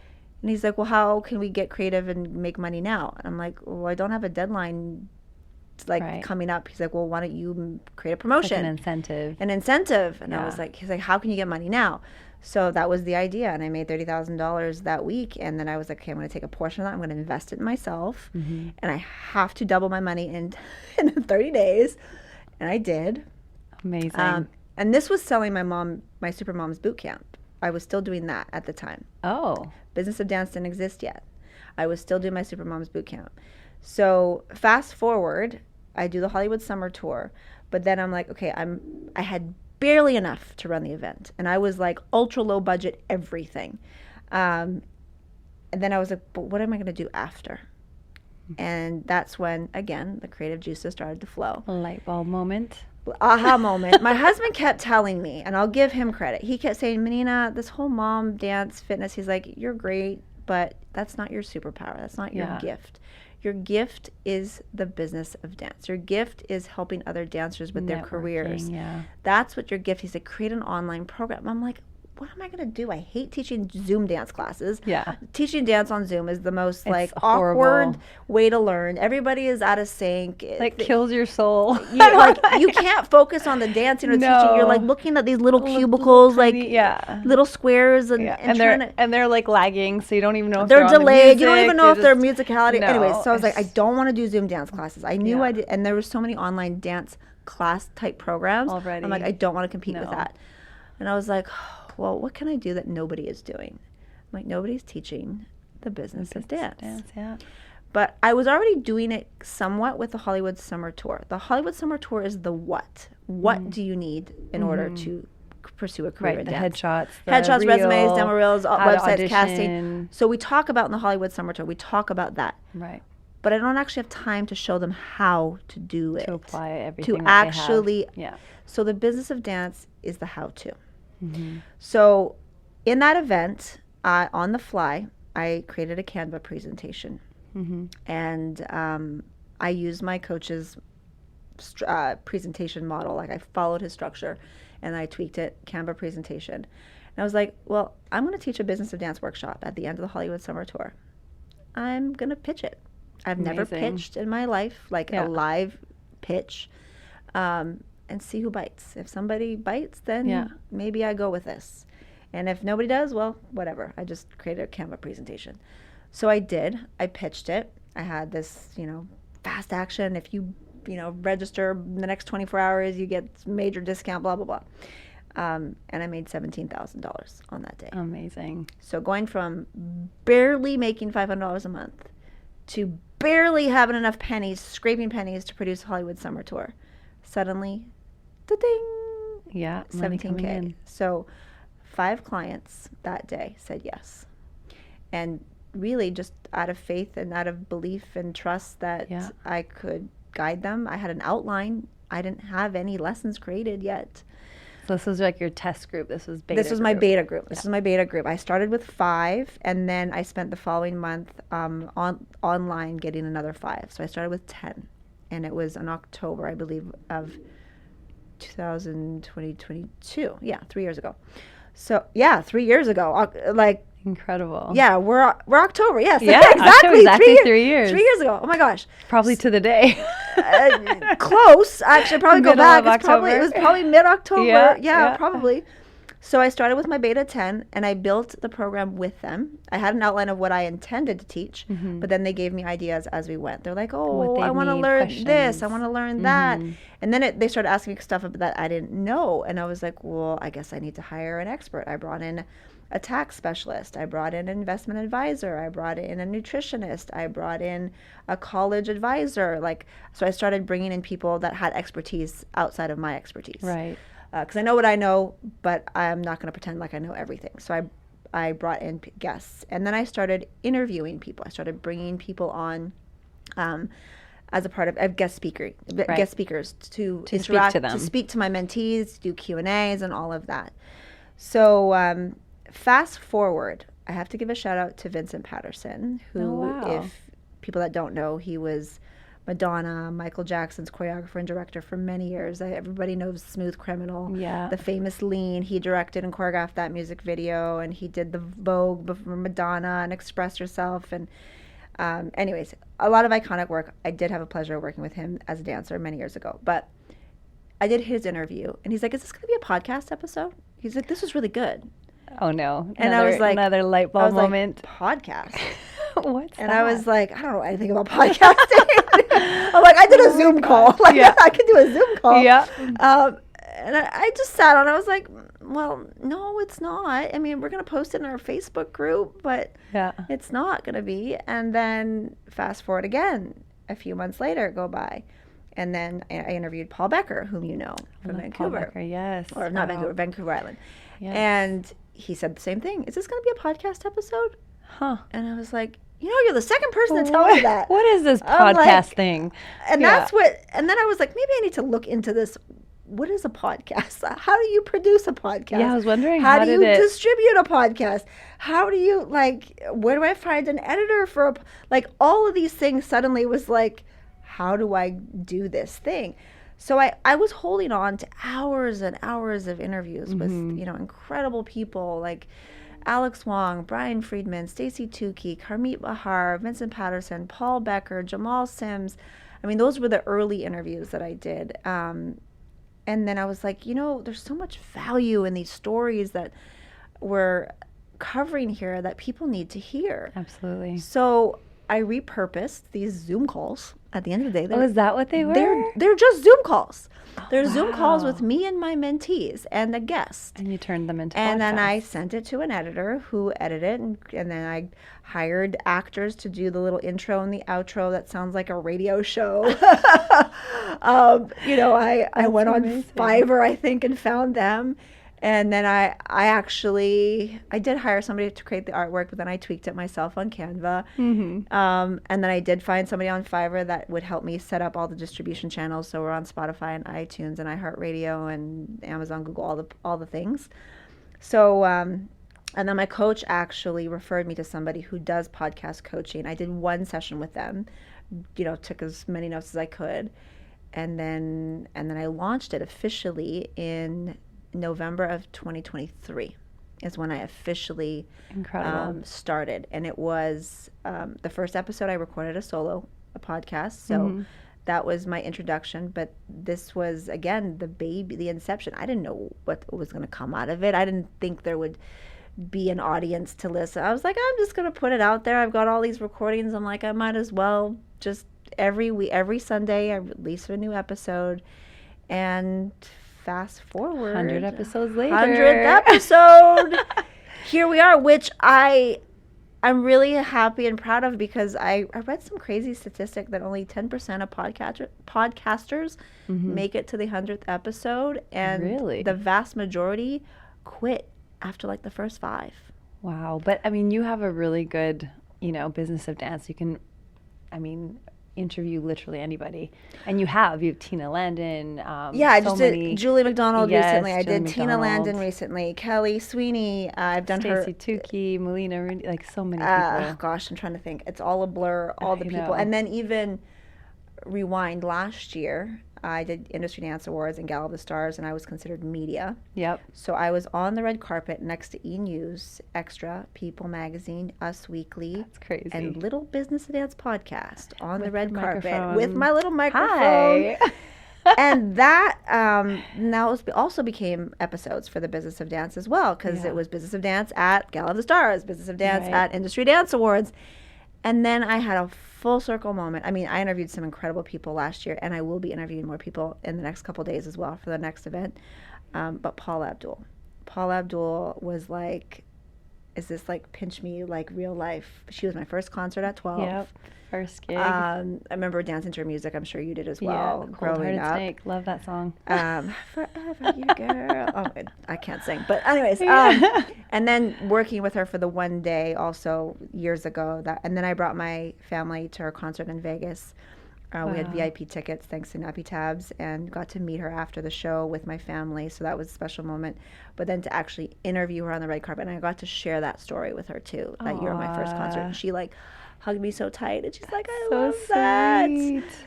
he's like, well, how can we get creative and make money now? And I'm like, well, I don't have a deadline coming up. He's like, well, why don't you create a promotion? Like an incentive. And I was like, he's like, how can you get money now? So that was the idea. And I made $30,000 that week. And then I was like, okay, I'm going to take a portion of that. I'm going to invest it in myself. And I have to double my money in 30 days. And I did. Amazing. And this was selling my Super Moms boot camp. I was still doing that at the time. Oh. Business of Dance didn't exist yet. I was still doing my Super Moms boot camp. So fast forward, I do the Hollywood Summer Tour, but then I'm like, okay, I had barely enough to run the event, and I was like ultra low budget everything, and then I was like, but what am I going to do after? And that's when again the creative juices started to flow. A light bulb moment. Aha moment. My husband kept telling me, and I'll give him credit. He kept saying, Menina, this whole mom dance fitness. He's like, you're great, but that's not your superpower. That's not your gift. Your gift is the business of dance. Your gift is helping other dancers with their careers. Yeah. That's what your gift is. To create an online program. I'm like, what am I going to do? I hate teaching Zoom dance classes. Yeah. Teaching dance on Zoom is the most horrible. awkward way to learn. Everybody is out of sync. Kills your soul. You can't focus on the dancing or teaching. You're like looking at these little cubicles, little squares, and they're like lagging, so you don't even know if they're delayed. You don't even know if they're music. musicality. Anyways, so I was like, I don't want to do Zoom dance classes. I knew I did, and there were so many online dance class type programs. Already. I'm like, I don't want to compete with that. And I was like, well, what can I do that nobody is doing? I'm like, nobody's teaching the business of dance. But I was already doing it somewhat with the Hollywood Summer Tour. The Hollywood Summer Tour is the what. What do you need in order to pursue a career in dance? Headshots, resumes, demo reels, websites, audition. casting. So we talk about in the Hollywood Summer Tour, we talk about that. Right. But I don't actually have time to show them how to do it. To apply everything To that actually. they have. Yeah. So the business of dance is the how-to. So in that event, on the fly, I created a Canva presentation. And I used my coach's presentation model. Like I followed his structure and I tweaked it, Canva presentation. And I was like, well, I'm going to teach a business of dance workshop at the end of the Hollywood Summer Tour. I'm going to pitch it. I've never pitched in my life, like a live pitch. And see who bites. If somebody bites, then maybe I go with this. And if nobody does, well, whatever. I just created a Canva presentation. So I did. I pitched it. I had this, fast action. If you, register in the next 24 hours, you get major discount, blah, blah, blah. And I made $17,000 on that day. Amazing. So going from barely making $500 a month to barely having enough pennies, scraping pennies to produce a Hollywood summer tour, suddenly, da-ding, Yeah, money coming 17K. in. So 5 clients that day said yes. And really just out of faith and out of belief and trust that Yeah. I could guide them. I had an outline. I didn't have any lessons created yet. So this was like your test group. This was beta. This was my beta group. This is my beta group. I started with 5, and then I spent the following month online getting another 5. So I started with 10, and it was in October, I believe, of 2022. Yeah, 3 years ago. So yeah, 3 years ago. Like, Incredible. yeah, we're October. Yes, Yeah, exactly. exactly 3 years. 3 years ago. Oh my gosh. Probably to the day. Close. Actually, probably go Middle back. of It was probably mid-October. Yeah, Yeah, yeah. probably. So I started with my beta 10, and I built the program with them. I had an outline of what I intended to teach, but then they gave me ideas as we went. They're like, oh, they I want to need, learn questions. this. I want to learn that. And then they started asking me stuff that I didn't know. And I was like, well, I guess I need to hire an expert. I brought in a tax specialist. I brought in an investment advisor. I brought in a nutritionist. I brought in a college advisor. So I started bringing in people that had expertise outside of my expertise. Right. Because I know what I know, but I'm not going to pretend like I know everything. So I brought in guests, and then I started interviewing people. I started bringing people on as a part of guest speakers to interact, to them. to speak to my mentees, do Q&As, and all of that. So fast forward, I have to give a shout out to Vincent Patterson, who, Oh, wow. if people that don't know, he was Madonna, Michael Jackson's choreographer and director for many years. Everybody knows Smooth Criminal, Yeah. the famous Lean. He directed and choreographed that music video, and he did the Vogue before Madonna and Express Yourself. And anyways, a lot of iconic work. I did have a pleasure of working with him as a dancer many years ago. But I did his interview, and he's like, is this going to be a podcast episode? He's like, this was really good. Oh no. And I was like, another light I bulb was moment. like, podcast? What's And that? I was like, I don't know anything about podcasting. I'm like, I did a Zoom call. Like, Yeah. I could do a Zoom call. Yeah. And I just sat on it. I was like, well, no, it's not. I mean, we're going to post it in our Facebook group, but Yeah. it's not going to be. And then fast forward again, a few months later go by. And then I interviewed Paul Becker, whom you know from Paul Vancouver. Becker, yes. Or not Wow. Vancouver, Vancouver Island. Yes. And he said the same thing. Is this going to be a podcast episode? Huh. And I was like, you're the second person to tell me that. What is this I'm podcast like- thing? And Yeah. and then I was like, maybe I need to look into this. What is a podcast? How do you produce a podcast? Yeah, I was wondering, how how do you did it- distribute a podcast? How do you, where do I find an editor for all of these things suddenly was like, how do I do this thing? So I was holding on to hours and hours of interviews with, incredible people like Alex Wong, Brian Friedman, Stacey Tukey, Karmeet Bahar, Vincent Patterson, Paul Becker, Jamal Sims. I mean, those were the early interviews that I did. And then I was like, there's so much value in these stories that we're covering here that people need to hear. Absolutely. So I repurposed these Zoom calls. At the end of the day, Oh, is that what they were? they're just Zoom calls. They're Zoom calls wow. with me and my mentees and a guest. And you turned them into And then I podcasts. sent it to an editor who edited it, and then I hired actors to do the little intro and the outro that sounds like a radio show. I went on amazing. Fiverr, I think, and found them. And then I did hire somebody to create the artwork, but then I tweaked it myself on Canva. Mm-hmm. And then I did find somebody on Fiverr that would help me set up all the distribution channels. So we're on Spotify and iTunes and iHeartRadio and Amazon, Google, all the things. So, and then my coach actually referred me to somebody who does podcast coaching. I did one session with them, took as many notes as I could. And then I launched it officially in November of 2023 is when I officially Incredible. started. And it was the first episode I recorded a podcast. So that was my introduction. But this was, again, the inception. I didn't know what was going to come out of it. I didn't think there would be an audience to listen. I was like, I'm just going to put it out there. I've got all these recordings. I'm like, I might as well just every Sunday I release a new episode. And fast forward 100 episodes later. 100th episode. Here we are, which I'm really happy and proud of, because I read some crazy statistic that only 10% of podcasters make it to the 100th episode, and Really? the vast majority quit after like the first 5. Wow. But I mean, you have a really good, business of dance. You can, interview literally anybody. And you have Tina Landon. I just did Julie McDonald Yes, recently. I Julie did Tina McDonald. Landon recently. Kelly Sweeney. I've done her. Stacey Tukey, Melina, like so many people. Gosh, I'm trying to think. It's all a blur, all the people. know. And then even rewind last year, I did Industry Dance Awards and Gala of the Stars, and I was considered media. Yep. So I was on the red carpet next to E! News, Extra, People Magazine, Us Weekly. That's crazy. And Little Business of Dance podcast on the red your carpet microphone. with my little microphone. Hi. And that now also became episodes for the Business of Dance as well, because it was Business of Dance at Gala of the Stars, Business of Dance at Industry Dance Awards. And then I had a full circle moment. I mean, I interviewed some incredible people last year, and I will be interviewing more people in the next couple of days as well for the next event. But Paula Abdul. Paula Abdul was like, is this like pinch me like real life? She was my first concert at 12. Yep. First gig. I remember dancing to her music. I'm sure you did as well. Cold growing Hearted up. Snake. Love that song. Forever you girl. Oh, I can't sing. But anyways, and then working with her for the one day also years ago. And then I brought my family to her concert in Vegas. We had VIP tickets thanks to Nappy Tabs, and got to meet her after the show with my family. So that was a special moment. But then to actually interview her on the red carpet, and I got to share that story with her too. That you're my first concert. And she like hugged me so tight, and she's like, I love that.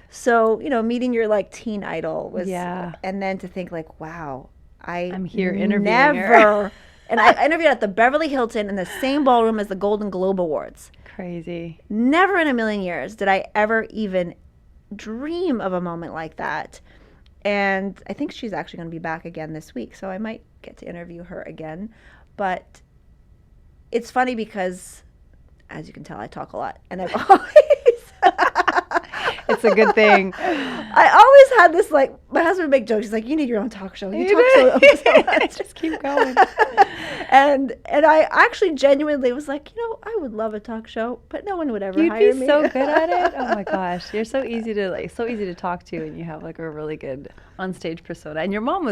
So, meeting your like teen idol was, and then to think like, wow, I'm here interviewing her. And I interviewed at the Beverly Hilton in the same ballroom as the Golden Globe Awards. Crazy. Never in a million years did I ever even dream of a moment like that. And I think she's actually going to be back again this week, so I might get to interview her again. But it's funny because, as you can tell, I talk a lot, and I've always It's a good thing. I always had this, like, my husband would make jokes. He's like, you need your own talk show. You talk so much. Just keep going. And I actually genuinely was like, I would love a talk show, but no one would ever hire me. You'd be so good at it. Oh my gosh, you're so easy to talk to, and you have like a really good on-stage persona. And your mom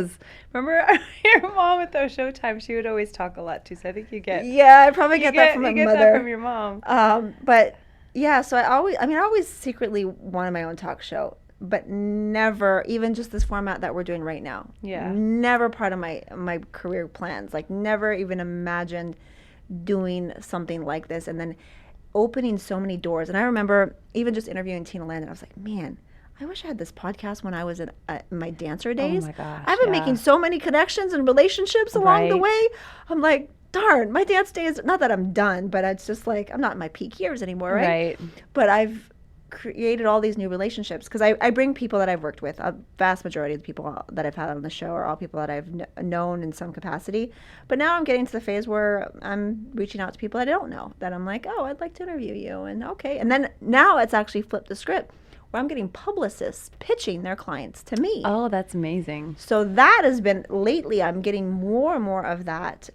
remember your mom with those Showtime? She would always talk a lot too. So I think you get. Yeah, I probably get that from my mother. You get that from your mom. But yeah, so I always secretly wanted my own talk show, but never, even just this format that we're doing right now. Yeah. Never part of my career plans. Like, never even imagined doing something like this, and then opening so many doors. And I remember even just interviewing Tina Landon, I was like, man, I wish I had this podcast when I was in my dancer days. Oh my gosh, I've been making so many connections and relationships along the way. I'm like, darn, my dance days, not that I'm done, but it's just like, I'm not in my peak years anymore, right? But I've created all these new relationships, because I bring people that I've worked with. A vast majority of the people that I've had on the show are all people that I've known in some capacity. But now I'm getting to the phase where I'm reaching out to people that I don't know, that I'm like, oh, I'd like to interview you, and okay. And then now it's actually flipped the script, where I'm getting publicists pitching their clients to me. Oh, that's amazing. So that has been, lately I'm getting more and more of that.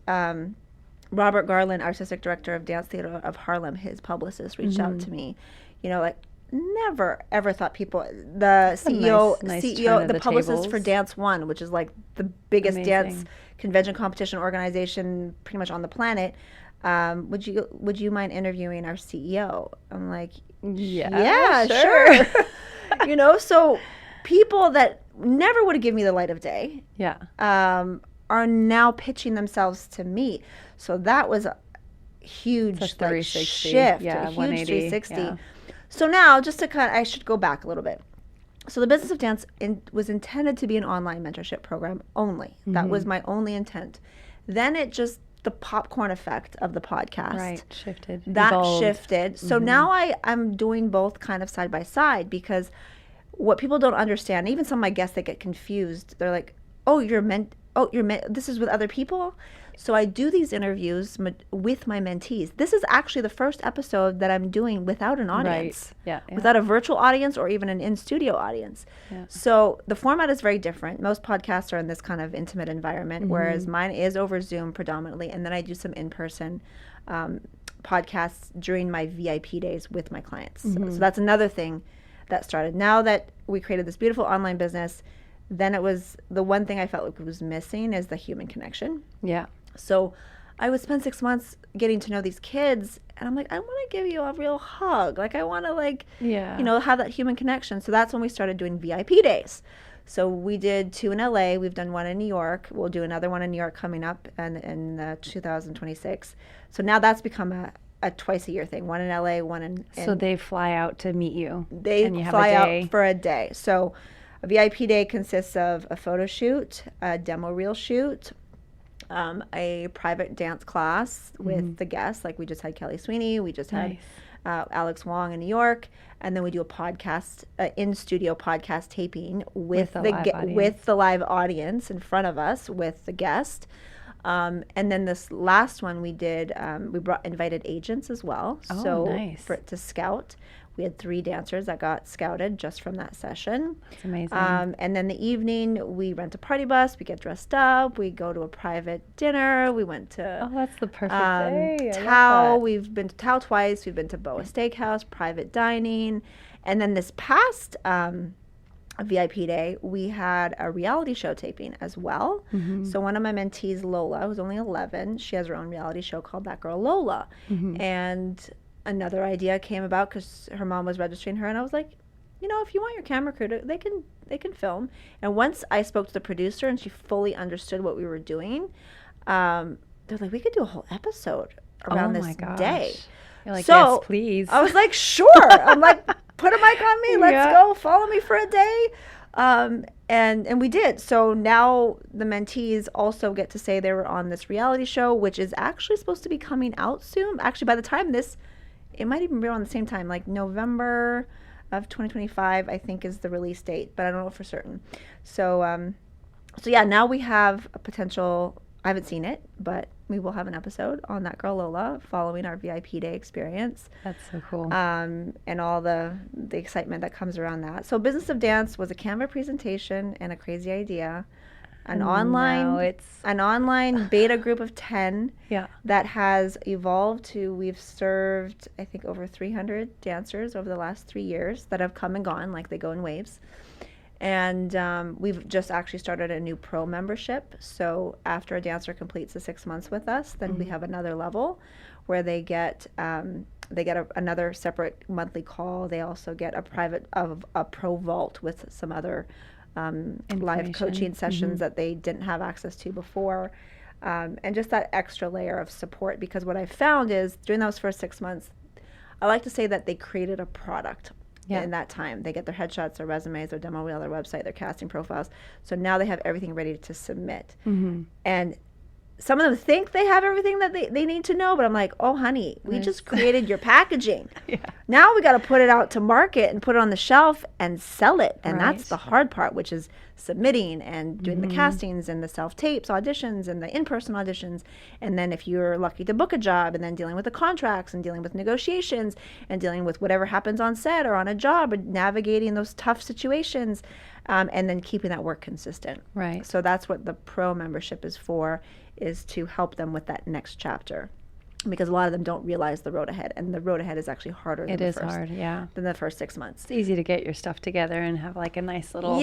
Robert Garland, artistic director of Dance Theater of Harlem, his publicist reached out to me. Like, never ever thought people, the CEO, the publicist for Dance One, which is like the biggest dance convention competition organization pretty much on the planet. Would you mind interviewing our CEO? I'm like, yeah, sure. So people that never would have given me the light of day, are now pitching themselves to me. So that was a huge shift, a huge 360. Yeah. So now, just to I should go back a little bit. So the Business of Dance was intended to be an online mentorship program only. That was my only intent. Then it just, the popcorn effect of the podcast. Shifted. That evolved. shifted. So now I'm doing both kind of side by side, because what people don't understand, even some of my guests that get confused, they're like, this is with other people? So I do these interviews with my mentees. This is actually the first episode that I'm doing without an audience. Right. Yeah. Without a virtual audience or even an in-studio audience. Yeah. So the format is very different. Most podcasts are in this kind of intimate environment, whereas mine is over Zoom predominantly. And then I do some in-person podcasts during my VIP days with my clients. So that's another thing that started. Now that we created this beautiful online business, then it was the one thing I felt like was missing is the human connection. Yeah. So I would spend 6 months getting to know these kids, and I'm like, I want to give you a real hug. Like, I want to, have that human connection. So that's when we started doing VIP days. So we did 2 in LA. We've done 1 in New York. We'll do another one in New York coming up in 2026. So now that's become a twice a year thing. 1 in LA, 1 in So they fly out to meet you. They and you fly have a day. out for a day. So a VIP day consists of a photo shoot, a demo reel shoot, a private dance class with the guests. Like we just had Kelly Sweeney. We just had Alex Wong in New York. And then we do a podcast, in-studio podcast taping with the live audience in front of us with the guest. And then this last one we did, we invited agents as well. Oh, so nice. to scout. We had 3 dancers that got scouted just from that session. That's amazing. And then the evening, we rent a party bus. We get dressed up. We go to a private dinner. We went to that's the perfect day. Tao. We've been to Tao twice. We've been to Boa Steakhouse, private dining. And then this past VIP day, we had a reality show taping as well. So one of my mentees, Lola, who's only 11, she has her own reality show called That Girl Lola. And another idea came about because her mom was registering her, and I was like, if you want your camera crew to, they can film. And once I spoke to the producer and she fully understood what we were doing, they're like, we could do a whole episode around this day. You're like, so yes, please. I was like, sure. I'm like, put a mic on me. Let's go. Follow me for a day. And we did. So now the mentees also get to say they were on this reality show, which is actually supposed to be coming out soon. Actually, by the time it might even be around the same time, like November of 2025, I think is the release date, but I don't know for certain. So, now we have a potential, I haven't seen it, but we will have an episode on That Girl Lola following our VIP day experience. That's so cool. And all the excitement that comes around that. So Business of Dance was a Canva presentation and a crazy idea. An online beta group of 10 that has evolved to, we've served, I think, over 300 dancers over the last 3 years that have come and gone, like they go in waves. And we've just actually started a new pro membership. So after a dancer completes the 6 months with us, then we have another level where they get another separate monthly call. They also get a pro vault with some other live coaching sessions that they didn't have access to before, and just that extra layer of support. Because what I found is during those first 6 months, I like to say that they created a product in that time. They get their headshots, their resumes, their demo reel, their website, their casting profiles. So now they have everything ready to submit. And some of them think they have everything that they need to know, but I'm like, oh, honey, we just created your packaging. Now we got to put it out to market and put it on the shelf and sell it. And that's the hard part, which is submitting and doing the castings and the self-tapes, auditions, and the in-person auditions. And then if you're lucky to book a job, and then dealing with the contracts and dealing with negotiations and dealing with whatever happens on set or on a job, and navigating those tough situations, and then keeping that work consistent. Right. So that's what the pro membership is for, is to help them with that next chapter, because a lot of them don't realize the road ahead, and the road ahead is actually harder than the first 6 months. It's easy to get your stuff together and have like a nice little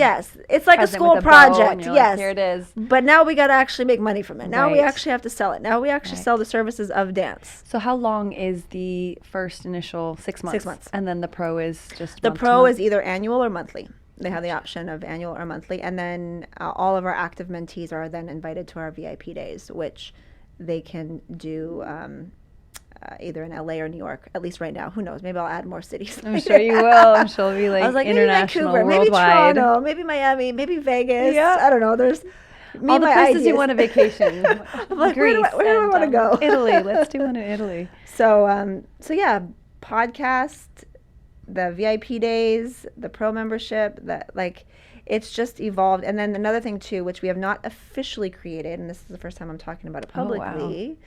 it's like a school project. Like, here it is. But now we got to actually make money from it. Now we actually have to sell it. Now we actually sell the services of dance. So how long is the first initial 6 months? 6 months. And then the pro is just the pro is either annual or monthly. They have the option of annual or monthly. And then all of our active mentees are then invited to our VIP days, which they can do either in LA or New York, at least right now. Who knows? Maybe I'll add more cities. I'm sure you will. I'm sure it'll be like, I was like, international, maybe Vancouver, worldwide. maybe Toronto, maybe Miami, maybe Vegas. I don't know. There's all the places you want a vacation. I'm like, Greece, where do I want to go? Italy. Let's do one in Italy. So podcast, the VIP days, the pro membership, it's just evolved. And then another thing too, which we have not officially created, and this is the first time I'm talking about it publicly,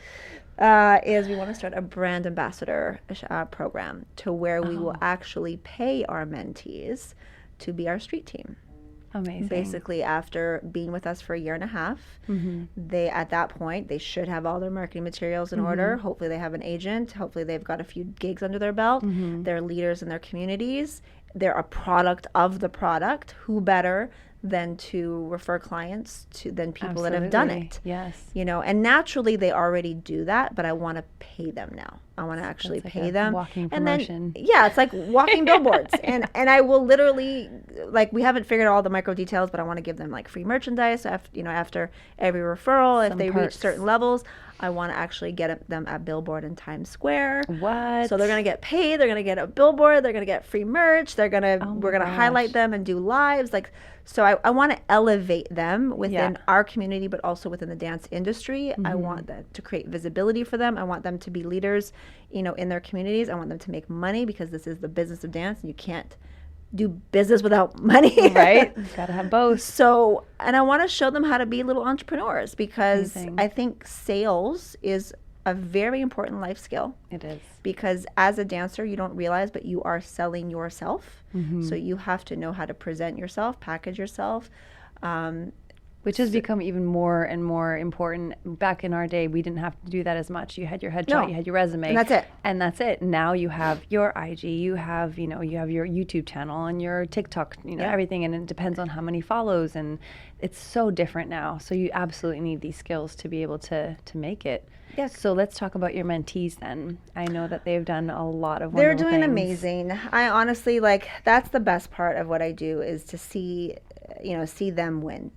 is we want to start a brand ambassador program to where we will actually pay our mentees to be our street team. Amazing. Basically, after being with us for a year and a half, they, at that point, they should have all their marketing materials in order. Hopefully they have an agent. Hopefully they've got a few gigs under their belt. They're leaders in their communities. They're a product of the product. Who better than to refer clients to than people that have done it? Yes. You know, and naturally they already do that, but I want to pay them now. I want to actually pay them. Walking and promotion. then, yeah, it's like walking billboards. And I will literally, like, we haven't figured out all the micro details, but I want to give them like free merchandise after, you know, after every referral. If they reach certain levels, I want to actually get them a billboard in Times Square. What? So they're going to get paid. They're going to get a billboard. They're going to get free merch. They're going to, we're going to highlight them and do lives. Like, so I want to elevate them within our community, but also within the dance industry. I want that to create visibility for them. I want them to be leaders, you know, in their communities. I want them to make money, because this is the business of dance, and you can't do business without money. Right? You've got to have both. So, and I want to show them how to be little entrepreneurs, because Amazing. I think sales is a very important life skill. It is. Because as a dancer, you don't realize, but you are selling yourself. So you have to know how to present yourself, package yourself. Which has become even more and more important. Back in our day, we didn't have to do that as much. You had your headshot, you had your resume. And that's it. And that's it. Now you have your IG, you have your YouTube channel and your TikTok, everything. And it depends on how many follows. And it's so different now. So you absolutely need these skills to be able to make it. Yes. So let's talk about your mentees then. I know that they've done a lot of They're wonderful doing things. amazing. I honestly, like, that's the best part of what I do, is to see them win.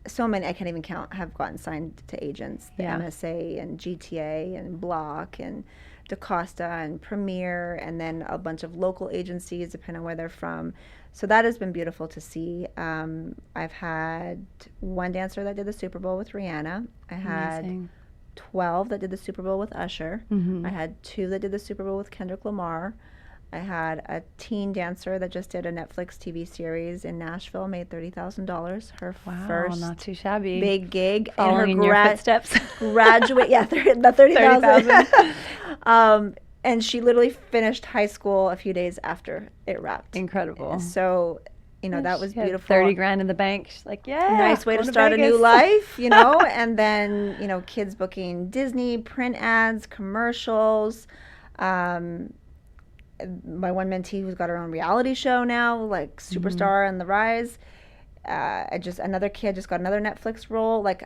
So many, I can't even count, have gotten signed to agents. The MSA and GTA and Block and DaCosta and Premier, and then a bunch of local agencies, depending on where they're from. So that has been beautiful to see. I've had one dancer that did the Super Bowl with Rihanna. I had 12 that did the Super Bowl with Usher. I had 2 that did the Super Bowl with Kendrick Lamar. I had a teen dancer that just did a Netflix TV series in Nashville, made $30,000. Her first not too shabby. big gig. Following in your footsteps. Graduate, the 30,000. And she literally finished high school a few days after it wrapped. Incredible. So, that was beautiful. 30 grand in the bank. She's like, nice way to start Vegas. a new life, and then, kids booking Disney, print ads, commercials. My one mentee who's got her own reality show now, like Superstar and The Rise. Another kid just got another Netflix role. Like,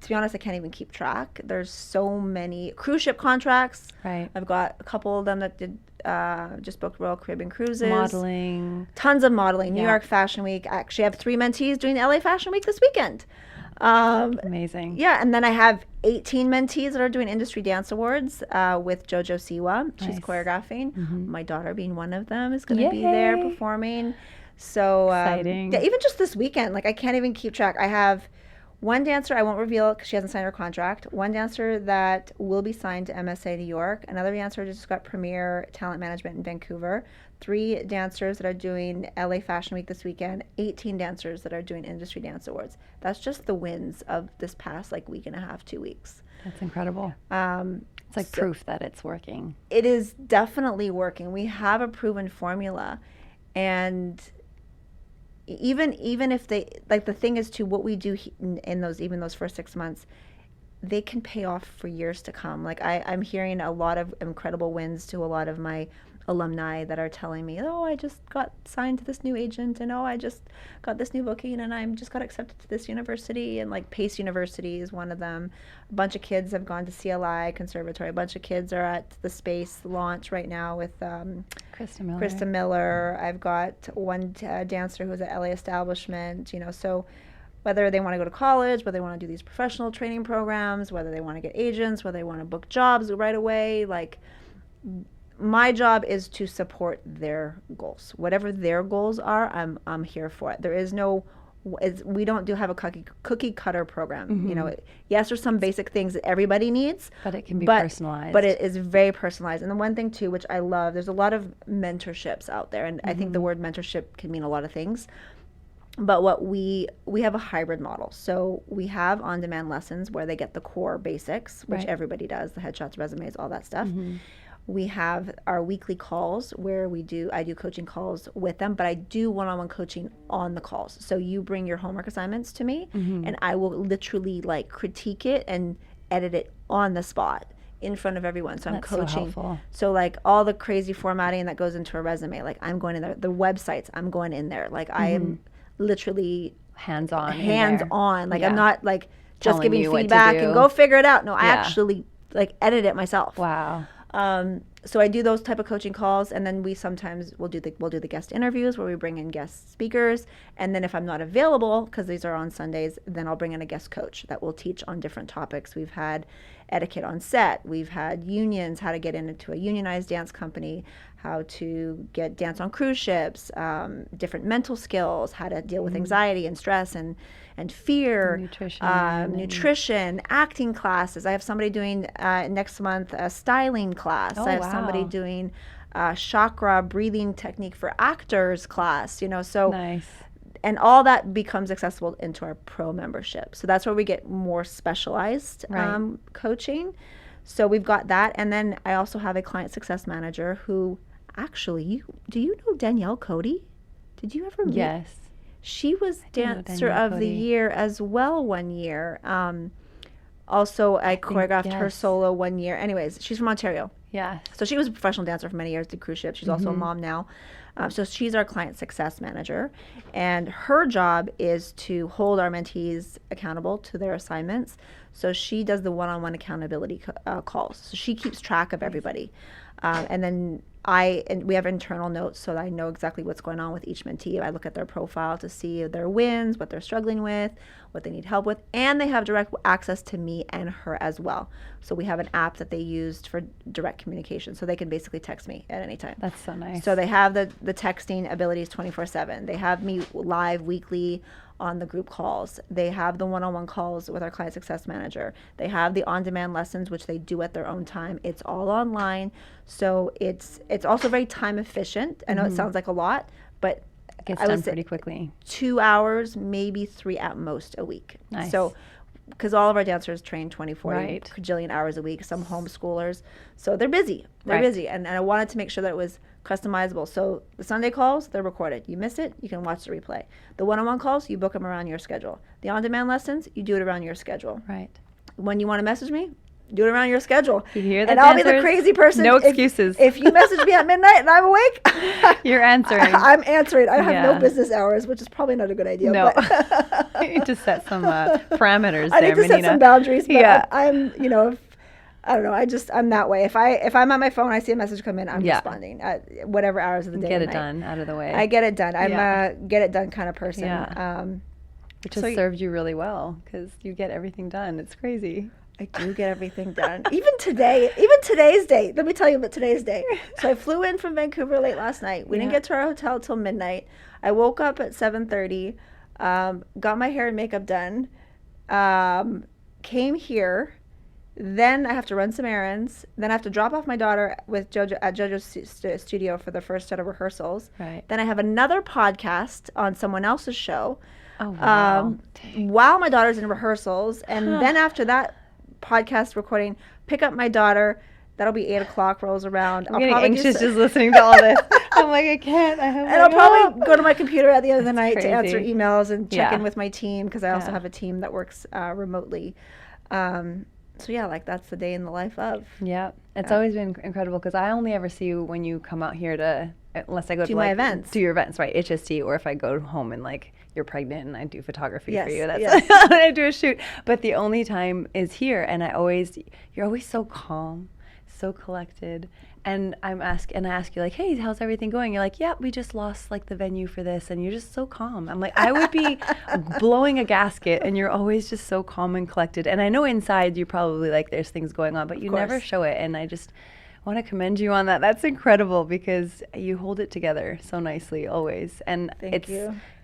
to be honest, I can't even keep track. There's so many cruise ship contracts. Right. I've got a couple of them that did just booked Royal Caribbean cruises. Modeling. Tons of modeling. New York Fashion Week. I actually have 3 mentees doing the LA Fashion Week this weekend. Amazing. Yeah, and then I have 18 mentees that are doing Industry Dance Awards with JoJo Siwa. She's choreographing. My daughter, being one of them, is going to be there performing. So exciting. Yeah, even just this weekend, like, I can't even keep track. I have one dancer, I won't reveal because she hasn't signed her contract. One dancer that will be signed to MSA New York. Another dancer just got Premier Talent Management in Vancouver. 3 dancers that are doing LA Fashion Week this weekend. 18 dancers that are doing Industry Dance Awards. That's just the wins of this past week and a half, 2 weeks. That's incredible. It's like proof that it's working. It is definitely working. We have a proven formula, and even if they, like, the thing is, too, what we do in those first 6 months, they can pay off for years to come. Like, I'm hearing a lot of incredible wins to a lot of my alumni that are telling me, oh, I just got signed to this new agent, and oh, I just got this new booking, and I just got accepted to this university, and like Pace University is one of them. A bunch of kids have gone to CLI Conservatory. A bunch of kids are at the Space launch right now with Krista Miller. I've got one dancer who's at LA Establishment, so whether they want to go to college, whether they want to do these professional training programs, whether they want to get agents, whether they want to book jobs right away, like, my job is to support their goals. Whatever their goals are, I'm here for it. There is no, we don't have a cookie cutter program. Yes, there's some basic things that everybody needs, but it can be personalized. But it is very personalized. And the one thing too, which I love, there's a lot of mentorships out there, and I think the word mentorship can mean a lot of things. But what we have a hybrid model. So we have on-demand lessons where they get the core basics, which everybody does, the headshots, resumes, all that stuff. We have our weekly calls where I do coaching calls with them, but I do one-on-one coaching on the calls. So you bring your homework assignments to me and I will literally like critique it and edit it on the spot in front of everyone. So I'm coaching. So like all the crazy formatting that goes into a resume, like I'm going in there. The websites, I'm going in there. Like I am literally hands-on. Like I'm not like just giving feedback and go figure it out. No, I actually like edit it myself. Wow. So I do those type of coaching calls, and then we sometimes we'll do the guest interviews where we bring in guest speakers, and then if I'm not available because these are on Sundays, then I'll bring in a guest coach that will teach on different topics. We've had etiquette on set, we've had unions, how to get into a unionized dance company, how to get dance on cruise ships, different mental skills, how to deal with anxiety and stress and fear, nutrition, acting classes. I have somebody doing next month a styling class. I have somebody doing chakra breathing technique for actors class, so nice. And all that becomes accessible into our pro membership. So that's where we get more specialized coaching. So we've got that. And then I also have a client success manager who actually, do you know Danielle Cody? Did you ever meet? Yes. She was Dancer of the Year as well one year. Also, I choreographed her solo one year. Anyways, she's from Ontario. Yeah. So she was a professional dancer for many years, did cruise ships. She's also a mom now. So she's our client success manager. And her job is to hold our mentees accountable to their assignments. So she does the one-on-one accountability calls. So she keeps track of everybody. And then we have internal notes so that I know exactly what's going on with each mentee. I look at their profile to see their wins, what they're struggling with, what they need help with, and they have direct access to me and her as well. So we have an app that they used for direct communication, so they can basically text me at any time. That's so nice. So they have the texting abilities 24/7. They have me live weekly on the group calls. They have the one-on-one calls with our client success manager. They have the on-demand lessons, which they do at their own time. It's all online. So it's also very time efficient. I know it sounds like a lot, but it gets done pretty quickly. 2 hours, maybe 3 at most a week. Nice. So because all of our dancers train 24 cajillion hours a week, some homeschoolers. So they're busy. They're busy. And I wanted to make sure that it was customizable. So the Sunday calls, they're recorded. You miss it, you can watch the replay. The one-on-one calls, you book them around your schedule. The on-demand lessons, you do it around your schedule. Right. When you want to message me, do it around your schedule. You hear that, and I'll be the crazy person. No excuses. If you message me at midnight and I'm awake, you're answering. I'm answering. I have no business hours, which is probably not a good idea. No. But you need to set some parameters I there, need to set some boundaries. But I'm I don't know. I'm that way. If I'm on my phone, I see a message come in, I'm responding at whatever hours of the day. Get it done out of the way. I get it done. I'm a get it done kind of person. Yeah. Which has served you really well because you get everything done. It's crazy. I do get everything done. Even today's day. Let me tell you about today's day. So I flew in from Vancouver late last night. We didn't get to our hotel till midnight. I woke up at 7:30, got my hair and makeup done, came here. Then I have to run some errands. Then I have to drop off my daughter with Jojo at Jojo's studio for the first set of rehearsals. Right. Then I have another podcast on someone else's show. Oh, wow. While my daughter's in rehearsals. And then after that podcast recording, pick up my daughter. That'll be 8 o'clock rolls around. I'm getting anxious just listening to all this. I'm like, I can't. I'll probably go to my computer at the end of the night to answer emails and check in with my team because I also have a team that works remotely. So yeah, like that's the day in the life of. Yeah, it's always been incredible because I only ever see you when you come out here to, unless I go to my events. Do your events, right? HST, or if I go home and like you're pregnant and I do photography for you. That's when I do a shoot. But the only time is here, and you're always so calm, so collected. And I ask you like, hey, how's everything going? You're like, yeah, we just lost like the venue for this, and you're just so calm. I'm like, I would be blowing a gasket, and you're always just so calm and collected. And I know inside you probably like there's things going on, but you never show it. And I just want to commend you on that. That's incredible because you hold it together so nicely always. And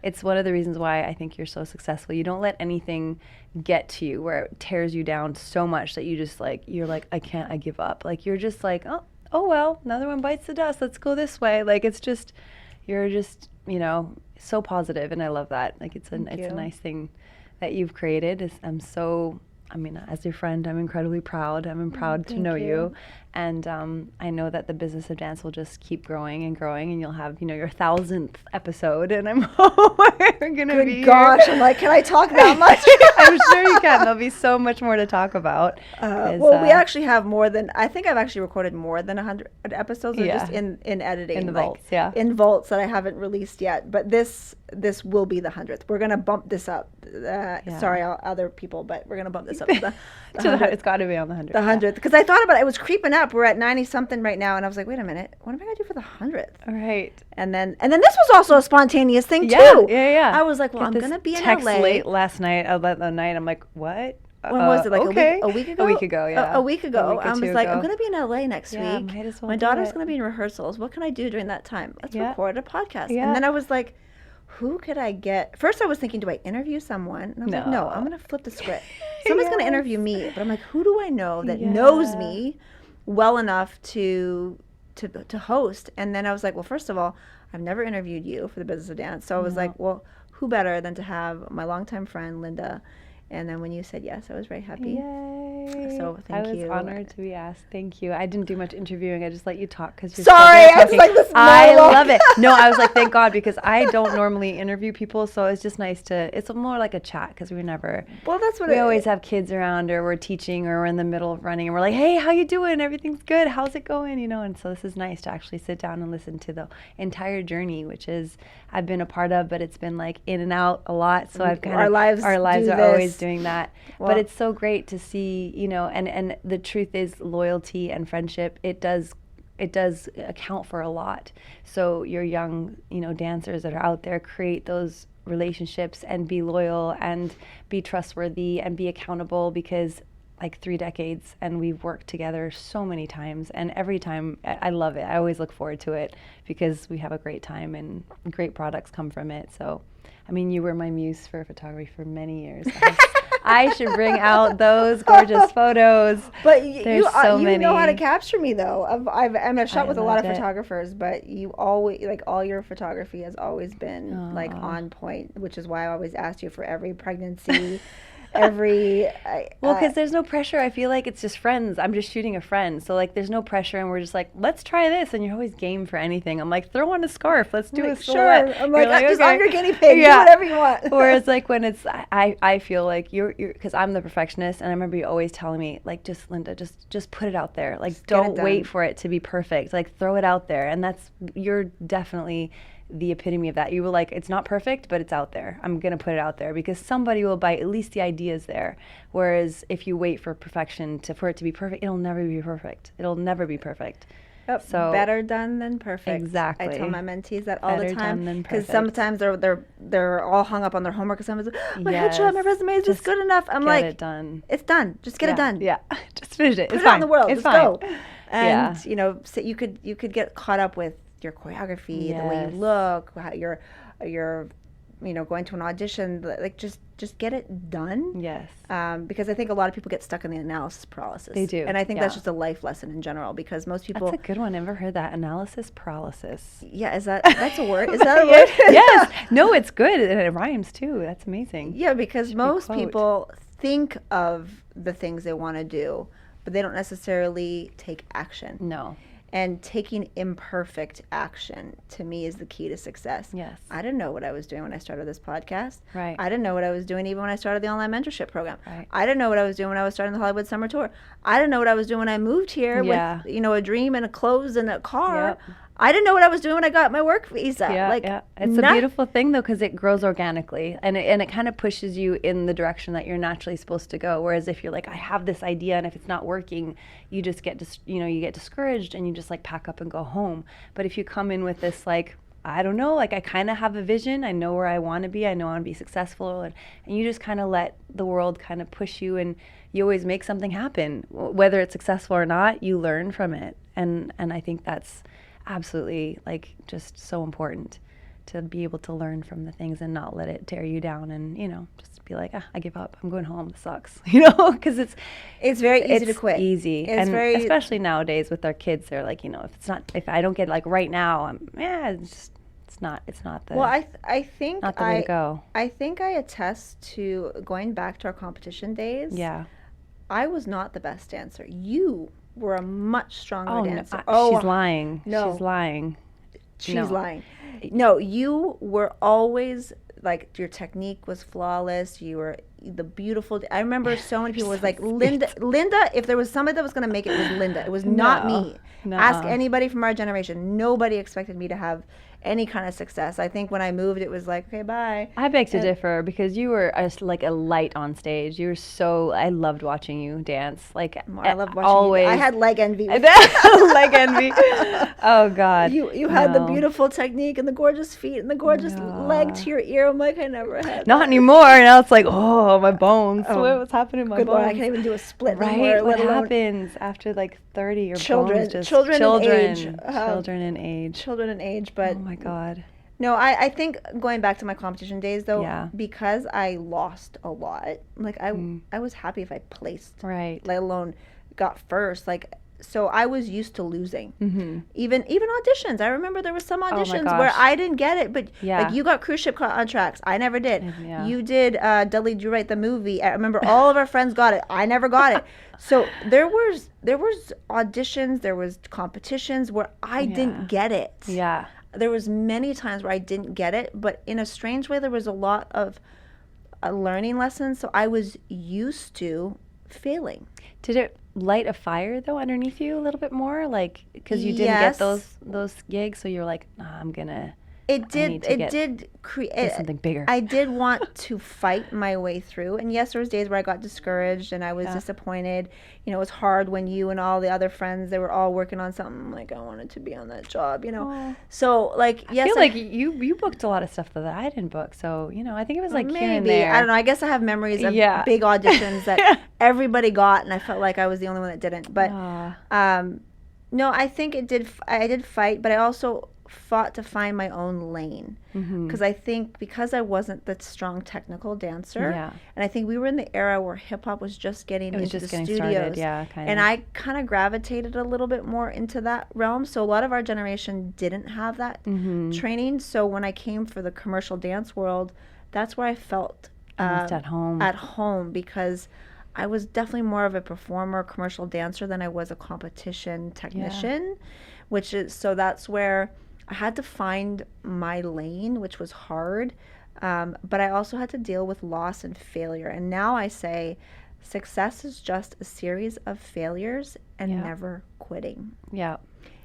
it's one of the reasons why I think you're so successful. You don't let anything get to you where it tears you down so much that you just like, you're like, I give up. Like you're just like, oh well, another one bites the dust. Let's go this way. Like it's just, you're just, so positive, and I love that. Like it's a you. nice thing that you've created. As your friend, I'm incredibly proud. I'm proud to know you. And I know that the business of dance will just keep growing and growing, and you'll have, your 1,000th episode, and I'm going to be gosh, here. I'm like, can I talk that much? I'm sure you can. There'll be so much more to talk about. We actually have I think I've actually recorded more than 100 episodes, or just in editing. In the vaults, yeah. In vaults that I haven't released yet. But this will be the 100th. We're going to bump this up. Sorry, other people, but we're going to bump this up to the 100th. It's got to be on the 100th. The 100th. Because I thought about it. It was creeping up. We're at 90-something right now. And I was like, wait a minute. What am I going to do for the 100th? All right. And then this was also a spontaneous thing, too. Yeah. I was like, well, I'm going to be in text LA. late last night, about the night. I'm like, what? When was it? Like okay. a week ago? A week ago, yeah. A week ago. I was like, I'm ago. going to be in LA next week. Might as well My do daughter's it. going to be in rehearsals. What can I do during that time? Let's record a podcast. Yeah. And then I was like, who could I get? First, I was thinking, do I interview someone? And I was like, no, I'm going to flip the script. Somebody's going to interview me. But I'm like, who do I know that knows me well enough to host? And then I was like, well, first of all, I've never interviewed you for the business of dance. So I was like, well, who better than to have my longtime friend, Linda. And then when you said yes, I was very happy. Yay. So thank you. I was honored to be asked. Thank you. I didn't do much interviewing. I just let you talk because you're sorry. I was like this. I love it. No, I was like, thank God, because I don't normally interview people, so it's just nice to. It's more like a chat because we never. Well, that's what we always have kids around, or we're teaching, or we're in the middle of running, and we're like, hey, how you doing? Everything's good. How's it going? And so this is nice to actually sit down and listen to the entire journey, which is I've been a part of, but it's been like in and out a lot. So I've kind our lives are always doing that. Well, but it's so great to see, and the truth is loyalty and friendship, it does account for a lot. So your young, dancers that are out there, create those relationships and be loyal and be trustworthy and be accountable, because like 3 decades and we've worked together so many times, and every time I love it. I always look forward to it because we have a great time and great products come from it. So, you were my muse for photography for many years. I should bring out those gorgeous photos. But you know how to capture me, though. I've shot with a lot of it. photographers, but you always, all your photography has always been on point, which is why I always asked you for every pregnancy. Because there's no pressure. I feel like it's just friends. I'm just shooting a friend, so there's no pressure, and we're just like, let's try this, and you're always game for anything. I'm like, throw on a scarf, let's do a silhouette. Sure. I'm like, I'm your guinea pig. Do whatever you want. Whereas when it's, I feel like you're because I'm the perfectionist, and I remember you always telling me just Linda, just put it out there. Don't wait for it to be perfect. Throw it out there, and you're definitely the epitome of that. You were like, it's not perfect, but it's out there. I'm going to put it out there because somebody will bite. At least the idea is there. Whereas if you wait for perfection for it to be perfect, it'll never be perfect. It'll never be perfect. Yep. So better done than perfect. Exactly. I tell my mentees that all Better the time done than because perfect. sometimes they're all hung up on their homework. Because someone's like, my headshot, my resume is just good enough. I'm like, get it done. It's done. Just get it done. Yeah, just finish it. Put It's it fine. out in the world. It's Just fine. go. And so you could get caught up with your choreography, the way you look, how you're going to an audition, just get it done. Yes. Because I think a lot of people get stuck in the analysis paralysis. They do. And I think that's just a life lesson in general, because most people. That's a good one. Never heard that. Analysis paralysis. Yeah, that's a word? Is that a word? Yes. No, it's good. And it rhymes too. That's amazing. Yeah, because most people think of the things they want to do, but they don't necessarily take action. No. And taking imperfect action, to me, is the key to success. Yes. I didn't know what I was doing when I started this podcast. Right. I didn't know what I was doing even when I started the online mentorship program. Right. I didn't know what I was doing when I was starting the Hollywood Summer Tour. I didn't know what I was doing when I moved here with, a dream and a clothes and a car. Yep. I didn't know what I was doing when I got my work visa. It's a beautiful thing though, because it grows organically, and it kind of pushes you in the direction that you're naturally supposed to go. Whereas if you're like, I have this idea, and if it's not working, you just get you get discouraged, and you just pack up and go home. But if you come in with this I don't know, I kind of have a vision. I know where I want to be. I know I want to be successful, and you just kind of let the world kind of push you, and you always make something happen. Whether it's successful or not, you learn from it, and I think that's absolutely just so important, to be able to learn from the things and not let it tear you down, and just be like, I give up, I'm going home, this sucks, because it's very easy to quit. Easy. It's especially nowadays with our kids, they're like, if I don't get right now, it's It's not the Well, I think not the way to go. I think I attest to going back to our competition days. Yeah. I was not the best dancer. You were a much stronger Oh, dancer. she's lying. no. She's lying. She's No. lying. No, you were always like, your technique was flawless. You were the beautiful. I remember so many people was like, Linda. If there was somebody that was going to make it, it was Linda. It was not me. Nuh-uh. Ask anybody from our generation. Nobody expected me to have any kind of success. I think when I moved, it was like, okay, bye. I beg to differ, because you were like a light on stage. You were so, I loved watching you dance. Like, I loved watching always. you. I had leg envy. Leg envy. Oh God. You had the beautiful technique and the gorgeous feet and the gorgeous leg to your ear. I'm like, I never had Not that. anymore. Now it's like, oh, my bones. What's happening to my Good bones? Lord, I can't even do a split Right? anymore. What let alone happens after like 30? Your children, bones just children in age. children in age. Children in age, but Oh my God. no, I think going back to my competition days though, Yeah. because I lost a lot, like I was happy if I placed, Right. let alone got first. Like, so I was used to losing. Mm-hmm. Even auditions. I remember there was some my auditions where gosh. I didn't get it, but Yeah. like, you got cruise ship contracts. I never did. Yeah. You did. Dudley, did you write the movie? I remember all of our friends got it. I never got it. So there was auditions, there was competitions where I didn't get it. Yeah. There was many times where I didn't get it, but in a strange way, there was a lot of learning lessons. So I was used to failing. Did it light a fire though underneath you a little bit more, like, because you didn't Yes. get those gigs, so you're like, I'm gonna It did. to It get did create something bigger. I did want to fight my way through, and yes, there was days where I got discouraged and I was disappointed. You know, it was hard when you and all the other friends, they were all working on something. Like, I wanted to be on that job, you know. Aw. So like, yes, I feel like you booked a lot of stuff that I didn't book, so I think it was like here and maybe there. I don't know. I guess I have memories of big auditions that everybody got, and I felt like I was the only one that didn't. But no, I think it did. I did fight, but I also fought to find my own lane, because I think because I wasn't the strong technical dancer, and I think we were in the era where hip hop was just getting into the studios, started, and I kind of gravitated a little bit more into that realm. So a lot of our generation didn't have that training. So when I came for the commercial dance world, that's where I felt Almost at home. At home, because I was definitely more of a performer, commercial dancer than I was a competition technician, which is, so that's where I had to find my lane, which was hard. But I also had to deal with loss and failure. And now I say success is just a series of failures and never quitting. Yeah,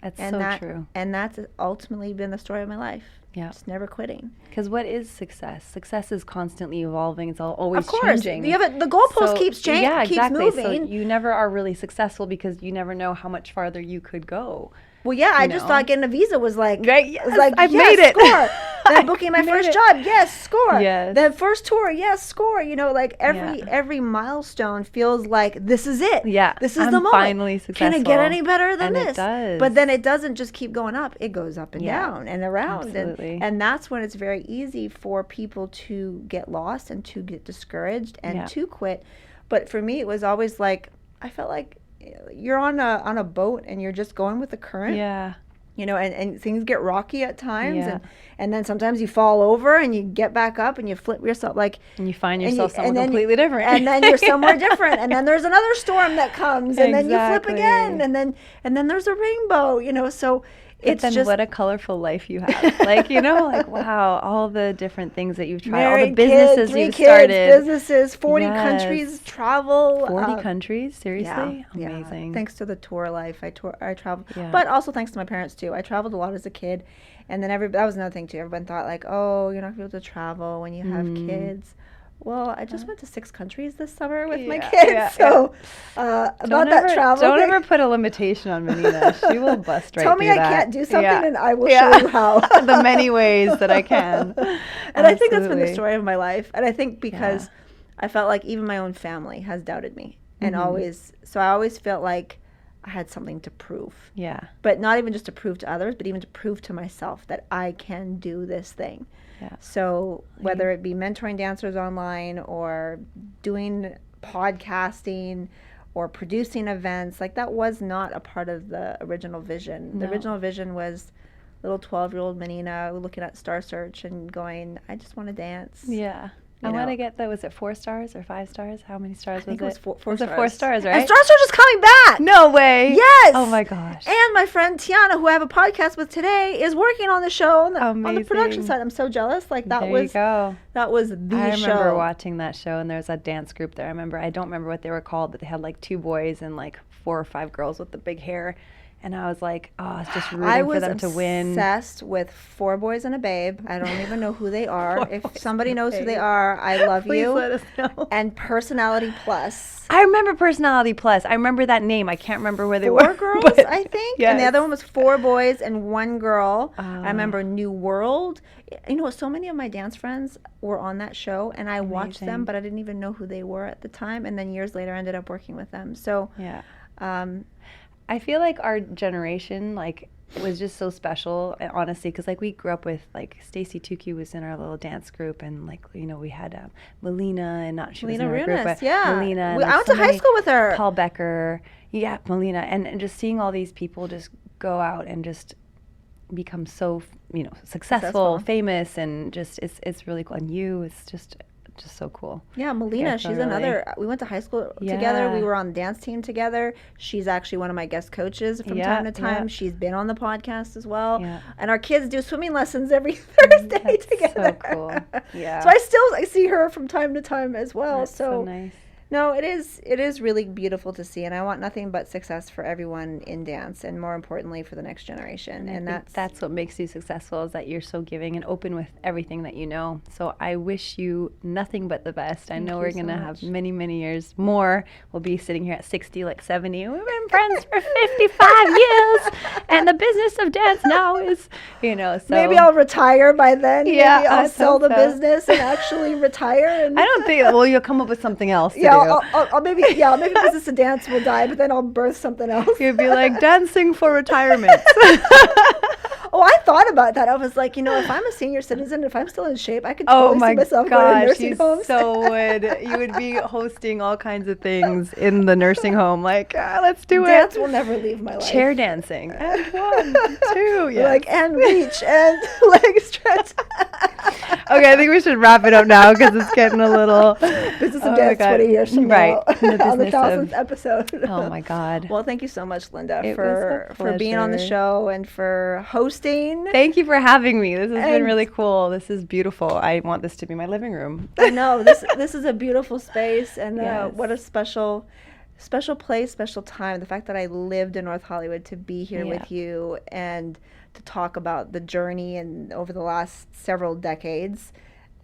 that's And so true. And that's ultimately been the story of my life. Yeah. Just never quitting. Because what is success? Success is constantly evolving. It's always Of course. changing. The goalpost keeps changing. Yeah, exactly. Keeps moving. So you never are really successful because you never know how much farther you could go. Well, yeah, I just thought getting a visa was like, Right, yes, was like, I've yes, made it. Score. Then booking my first job, yes, score. Yes. Then first tour, yes, score. You know, like every milestone feels like this is it. Yeah, this is I'm the moment. finally Can it get successful. any better than And it this? does. But then it doesn't just keep going up; it goes up and Yeah, down and around, absolutely. and that's when it's very easy for people to get lost and to get discouraged and to quit. But for me, it was always like I felt like you're on a boat and you're just going with the current. Yeah. You know, and things get rocky at times, Yeah. and then sometimes you fall over and you get back up and you flip yourself And you find yourself somewhere then completely different. and then you're somewhere different, and then there's another storm that comes, and then you flip again, and then there's a rainbow. You know, so it's then just what a colorful life you have. Like, like, wow, all the different things that you've tried, all the married businesses kids, 3 you've kids, started. businesses, 40 countries, Yes. travel. 40 countries? Seriously? Yeah, Amazing. Thanks to the tour life, I traveled, Yeah. but also thanks to my parents too. I traveled a lot as a kid, and then that was another thing too. Everyone thought like, oh, you're not gonna be able to travel when you have kids. Well, I just went to 6 countries this summer with my kids, so about that travel. Don't thing, ever put a limitation on Menina. She will bust right tell through me I that. can't do something, Yeah. and I will show you how. The many ways that I can. And I think that's been the Absolutely. story of my life. And I think because I felt like even my own family has doubted me, and so I always felt like I had something to prove. Yeah. But not even just to prove to others, but even to prove to myself that I can do this thing. Yeah. So whether it be mentoring dancers online or doing podcasting or producing events, like that was not a part of the original vision. The original vision was little 12-year-old Menina looking at Star Search and going, I just want to dance. Yeah. I You want know. to get was it 4 stars or 5 stars? How many stars I think was it was it? four Was it stars. 4 stars, right? And Star Search is coming back. No way. Yes. Oh my gosh. And my friend Tiana, who I have a podcast with today, is working on the show on the production Amazing. side. I'm so jealous. Like that There was you go. that was the I show. remember watching that show, and there was a dance group there. I don't remember what they were called, but they had like 2 boys and like 4 or 5 girls with the big hair. And I was like, oh, it's just rooting for them to win. I was obsessed with 4 boys and a babe. I don't even know who they are. 4 If boys somebody and a knows who they babe. are, I love Please you. let us know. And Personality Plus. I remember Personality Plus. I remember that name. I can't remember where they were. 4 girls, but I think. yes. And the other one was 4 boys and 1 girl. I Ah. remember New World. You know, so many of my dance friends were on that show, and I watched them, Amazing. but I didn't even know who they were at the time. And then years later, I ended up working with them. So, Yeah. um, I feel like our generation, like, was just so special, honestly, because like we grew up with like Stacy Tukey was in our little dance group, and like we had Melina, and not she was in Melina our group, Runas, but yeah. Melina. And, I like, went so to high many- school with her. Paul Becker, yeah, Melina, and just seeing all these people just go out and just become so successful, famous, and just it's really cool. And it's just so cool. Yeah, Melina, Yeah, she's totally. another. We went to high school together. We Yeah. were on the dance team together. She's actually one of my guest coaches from Yeah, time to time. yeah. She's been on the podcast as well. Yeah. And our kids do swimming lessons every Thursday That's together. so cool. Yeah. So I see her from time to time as well. That's so nice. No, it is really beautiful to see, and I want nothing but success for everyone in dance, and more importantly for the next generation. And I think that's what makes you successful, is that you're so giving and open with everything that you know. So I wish you nothing but the best. I know we're you so going to much. have many, many years more. We'll be sitting here at 60, like 70. We've been friends for 55 years, and the business of dance now is, so. maybe I'll retire by then. Yeah, Maybe I'll I sell the hope so. business and actually retire. And I don't think, well, you'll come up with something else to yeah, do. I'll maybe business of dance will die, but then I'll birth something else. You'd be like, dancing for retirement. Oh, I thought about that. I was like, if I'm a senior citizen, if I'm still in shape, I could Oh totally see my myself going to gosh, nursing you homes. so would. You would be hosting all kinds of things in the nursing home. Like, let's do Dance it. will never leave my life. Chair dancing. And 1, 2, yes. Like, and reach and leg stretch. Okay, I think we should wrap it up now because it's getting a little. Business of Oh my dance God. 20 years from Right. now. On the business 1000th of- episode. Oh my God. Well, thank you so much, Linda, It was a for being on the pleasure. show and for hosting. Thank you for having me. This has been And- really cool. This is beautiful. I want this to be my living room. I know this is a beautiful space, and Yes. what a special place, special time. The fact that I lived in North Hollywood to be here Yeah. with you and to talk about the journey and over the last several decades,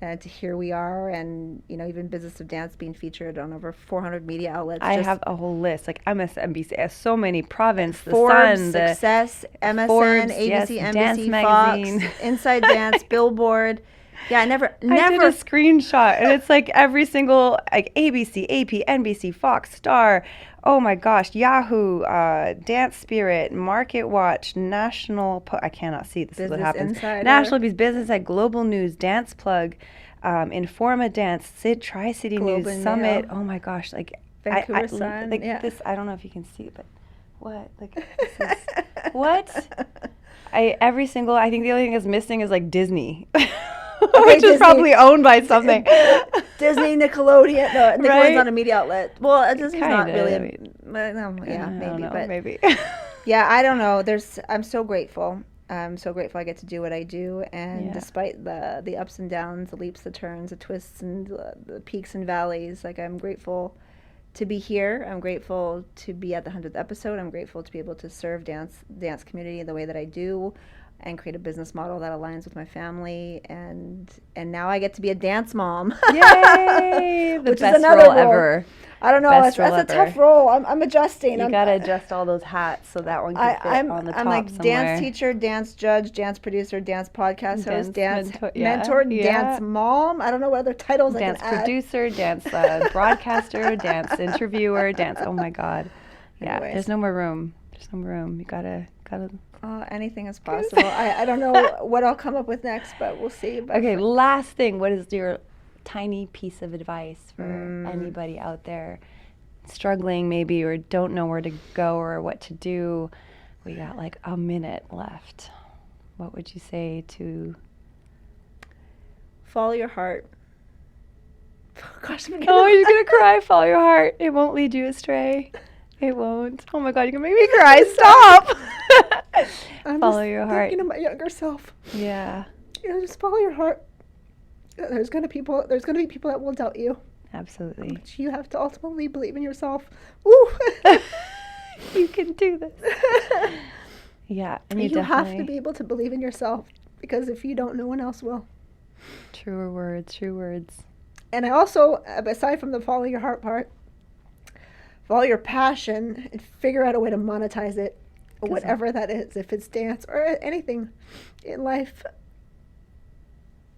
and to here we are, and even Business of Dance being featured on over 400 media outlets. I Just have a whole list, like MSNBC, so many, Province, The Forbes, Sun, the Success, MSN, Forbes, ABC, yes, NBC, Dance Fox, Magazine. Inside Dance, Billboard. Yeah, I I did never. a screenshot, and it's like every single, like ABC, AP, NBC, Fox, Star, oh my gosh, Yahoo, Dance Spirit, Market Watch, National, I cannot see, this is what Business happens. Insider. National Business at Global News, Dance Plug, Informa Dance, Tri-City Globe News, and Summit, Mail. oh my gosh, like, Vancouver Sun, like yeah. this, I don't know if you can see it, but what, like, this is, what? Every single, I think the only thing that's missing is like Disney. Which Disney. is probably owned by something. Disney, Nickelodeon. No, Nickelodeon's Right? not a media outlet. Well, Disney's not Kinda, really. I mean, Yeah, I maybe. don't know, But maybe. yeah, I don't know. I'm so grateful. I'm so grateful I get to do what I do, and Yeah. despite the ups and downs, the leaps, the turns, the twists, and the peaks and valleys, like I'm grateful to be here. I'm grateful to be at the 100th episode. I'm grateful to be able to serve dance community in the way that I do, and create a business model that aligns with my family, and now I get to be a dance mom. Yay! The Which is best another role role. ever. I don't know. Best That's role a tough ever. role. I'm adjusting. You gotta adjust all those hats so that one can fit I'm on the top I'm like somewhere. dance teacher, dance judge, dance producer, dance podcast host, dance mentor, mentor, yeah. dance mom. I don't know what other titles Dance I can add. producer, dance broadcaster, dance interviewer, dance. Oh my God! Yeah, Anyways. there's no more room. There's no more room. You gotta. Anything is possible. I don't know what I'll come up with next, but we'll see. But Okay, last thing. What is your tiny piece of advice for anybody out there struggling maybe, or don't know where to go or what to do? We got like a minute left. what would you say to? Follow your heart. Gosh, I'm Oh, you're gonna cry. Follow your heart. It won't lead you astray. It won't. Oh my God, you're gonna make me cry. Stop. Follow your heart. Thinking of my younger self. Yeah, Just follow your heart. There's gonna be people that will doubt you. absolutely. But you have to ultimately believe in yourself. Woo! You can do this. Yeah, and You have to be able to believe in yourself, because if you don't, no one else will. Truer words. True words. And I also, aside from the follow your heart part, follow your passion and figure out a way to monetize it, or whatever that is, if it's dance or anything in life.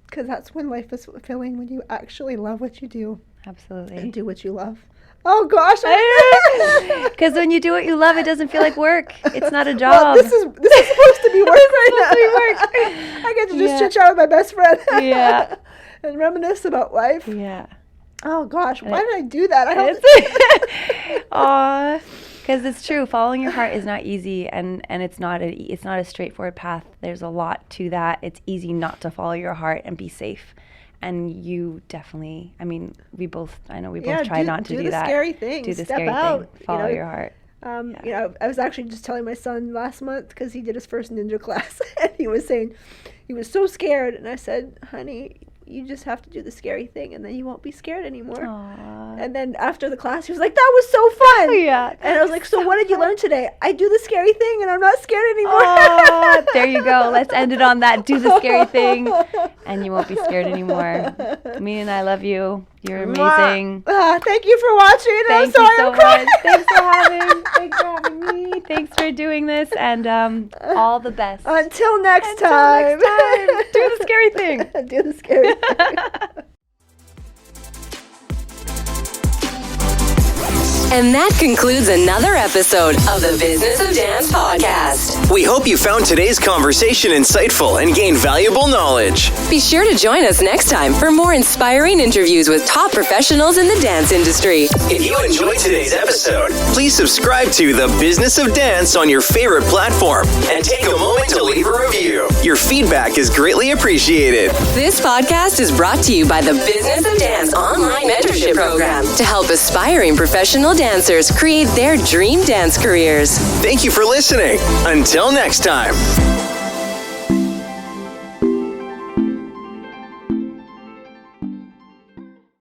Because that's when life is fulfilling, when you actually love what you do Absolutely. and do what you love. Oh gosh! Because when you do what you love, it doesn't feel like work. It's not a job. Well, this is supposed to be work right now. I get to just chit chat with my best friend. Yeah. And reminisce about life. Yeah. Oh gosh, why did I do that? Aw, because it's true. Following your heart is not easy, and it's not a straightforward path. There's a lot to that. It's easy not to follow your heart and be safe. And you definitely, I mean, we both try not to do that. Do the scary thing. Do the Step scary out. thing. Follow your heart. I was actually just telling my son last month, because he did his first ninja class, and he was saying he was so scared, and I said, honey, you just have to do the scary thing, and then you won't be scared anymore. Aww. And then after the class, he was like, that was so fun. Yeah. And I was like, so what did you learn today? I do the scary thing, and I'm not scared anymore. Oh, there you go. Let's end it on that. Do the scary thing, and you won't be scared anymore. Me and I love you. You're amazing. Thank you for watching. Thank I'm sorry you so I'm crying. much. Thanks for having me. Thanks for doing this, and all the best. Until next time. Do the scary thing. Do the scary thing. And that concludes another episode of the Business of Dance podcast. We hope you found today's conversation insightful and gained valuable knowledge. Be sure to join us next time for more inspiring interviews with top professionals in the dance industry. If you enjoyed today's episode, please subscribe to The Business of Dance on your favorite platform and take a moment to leave a review. Your feedback is greatly appreciated. This podcast is brought to you by the Business of Dance online mentorship program to help aspiring professional dancers create their dream dance careers. Thank you for listening. Until next time.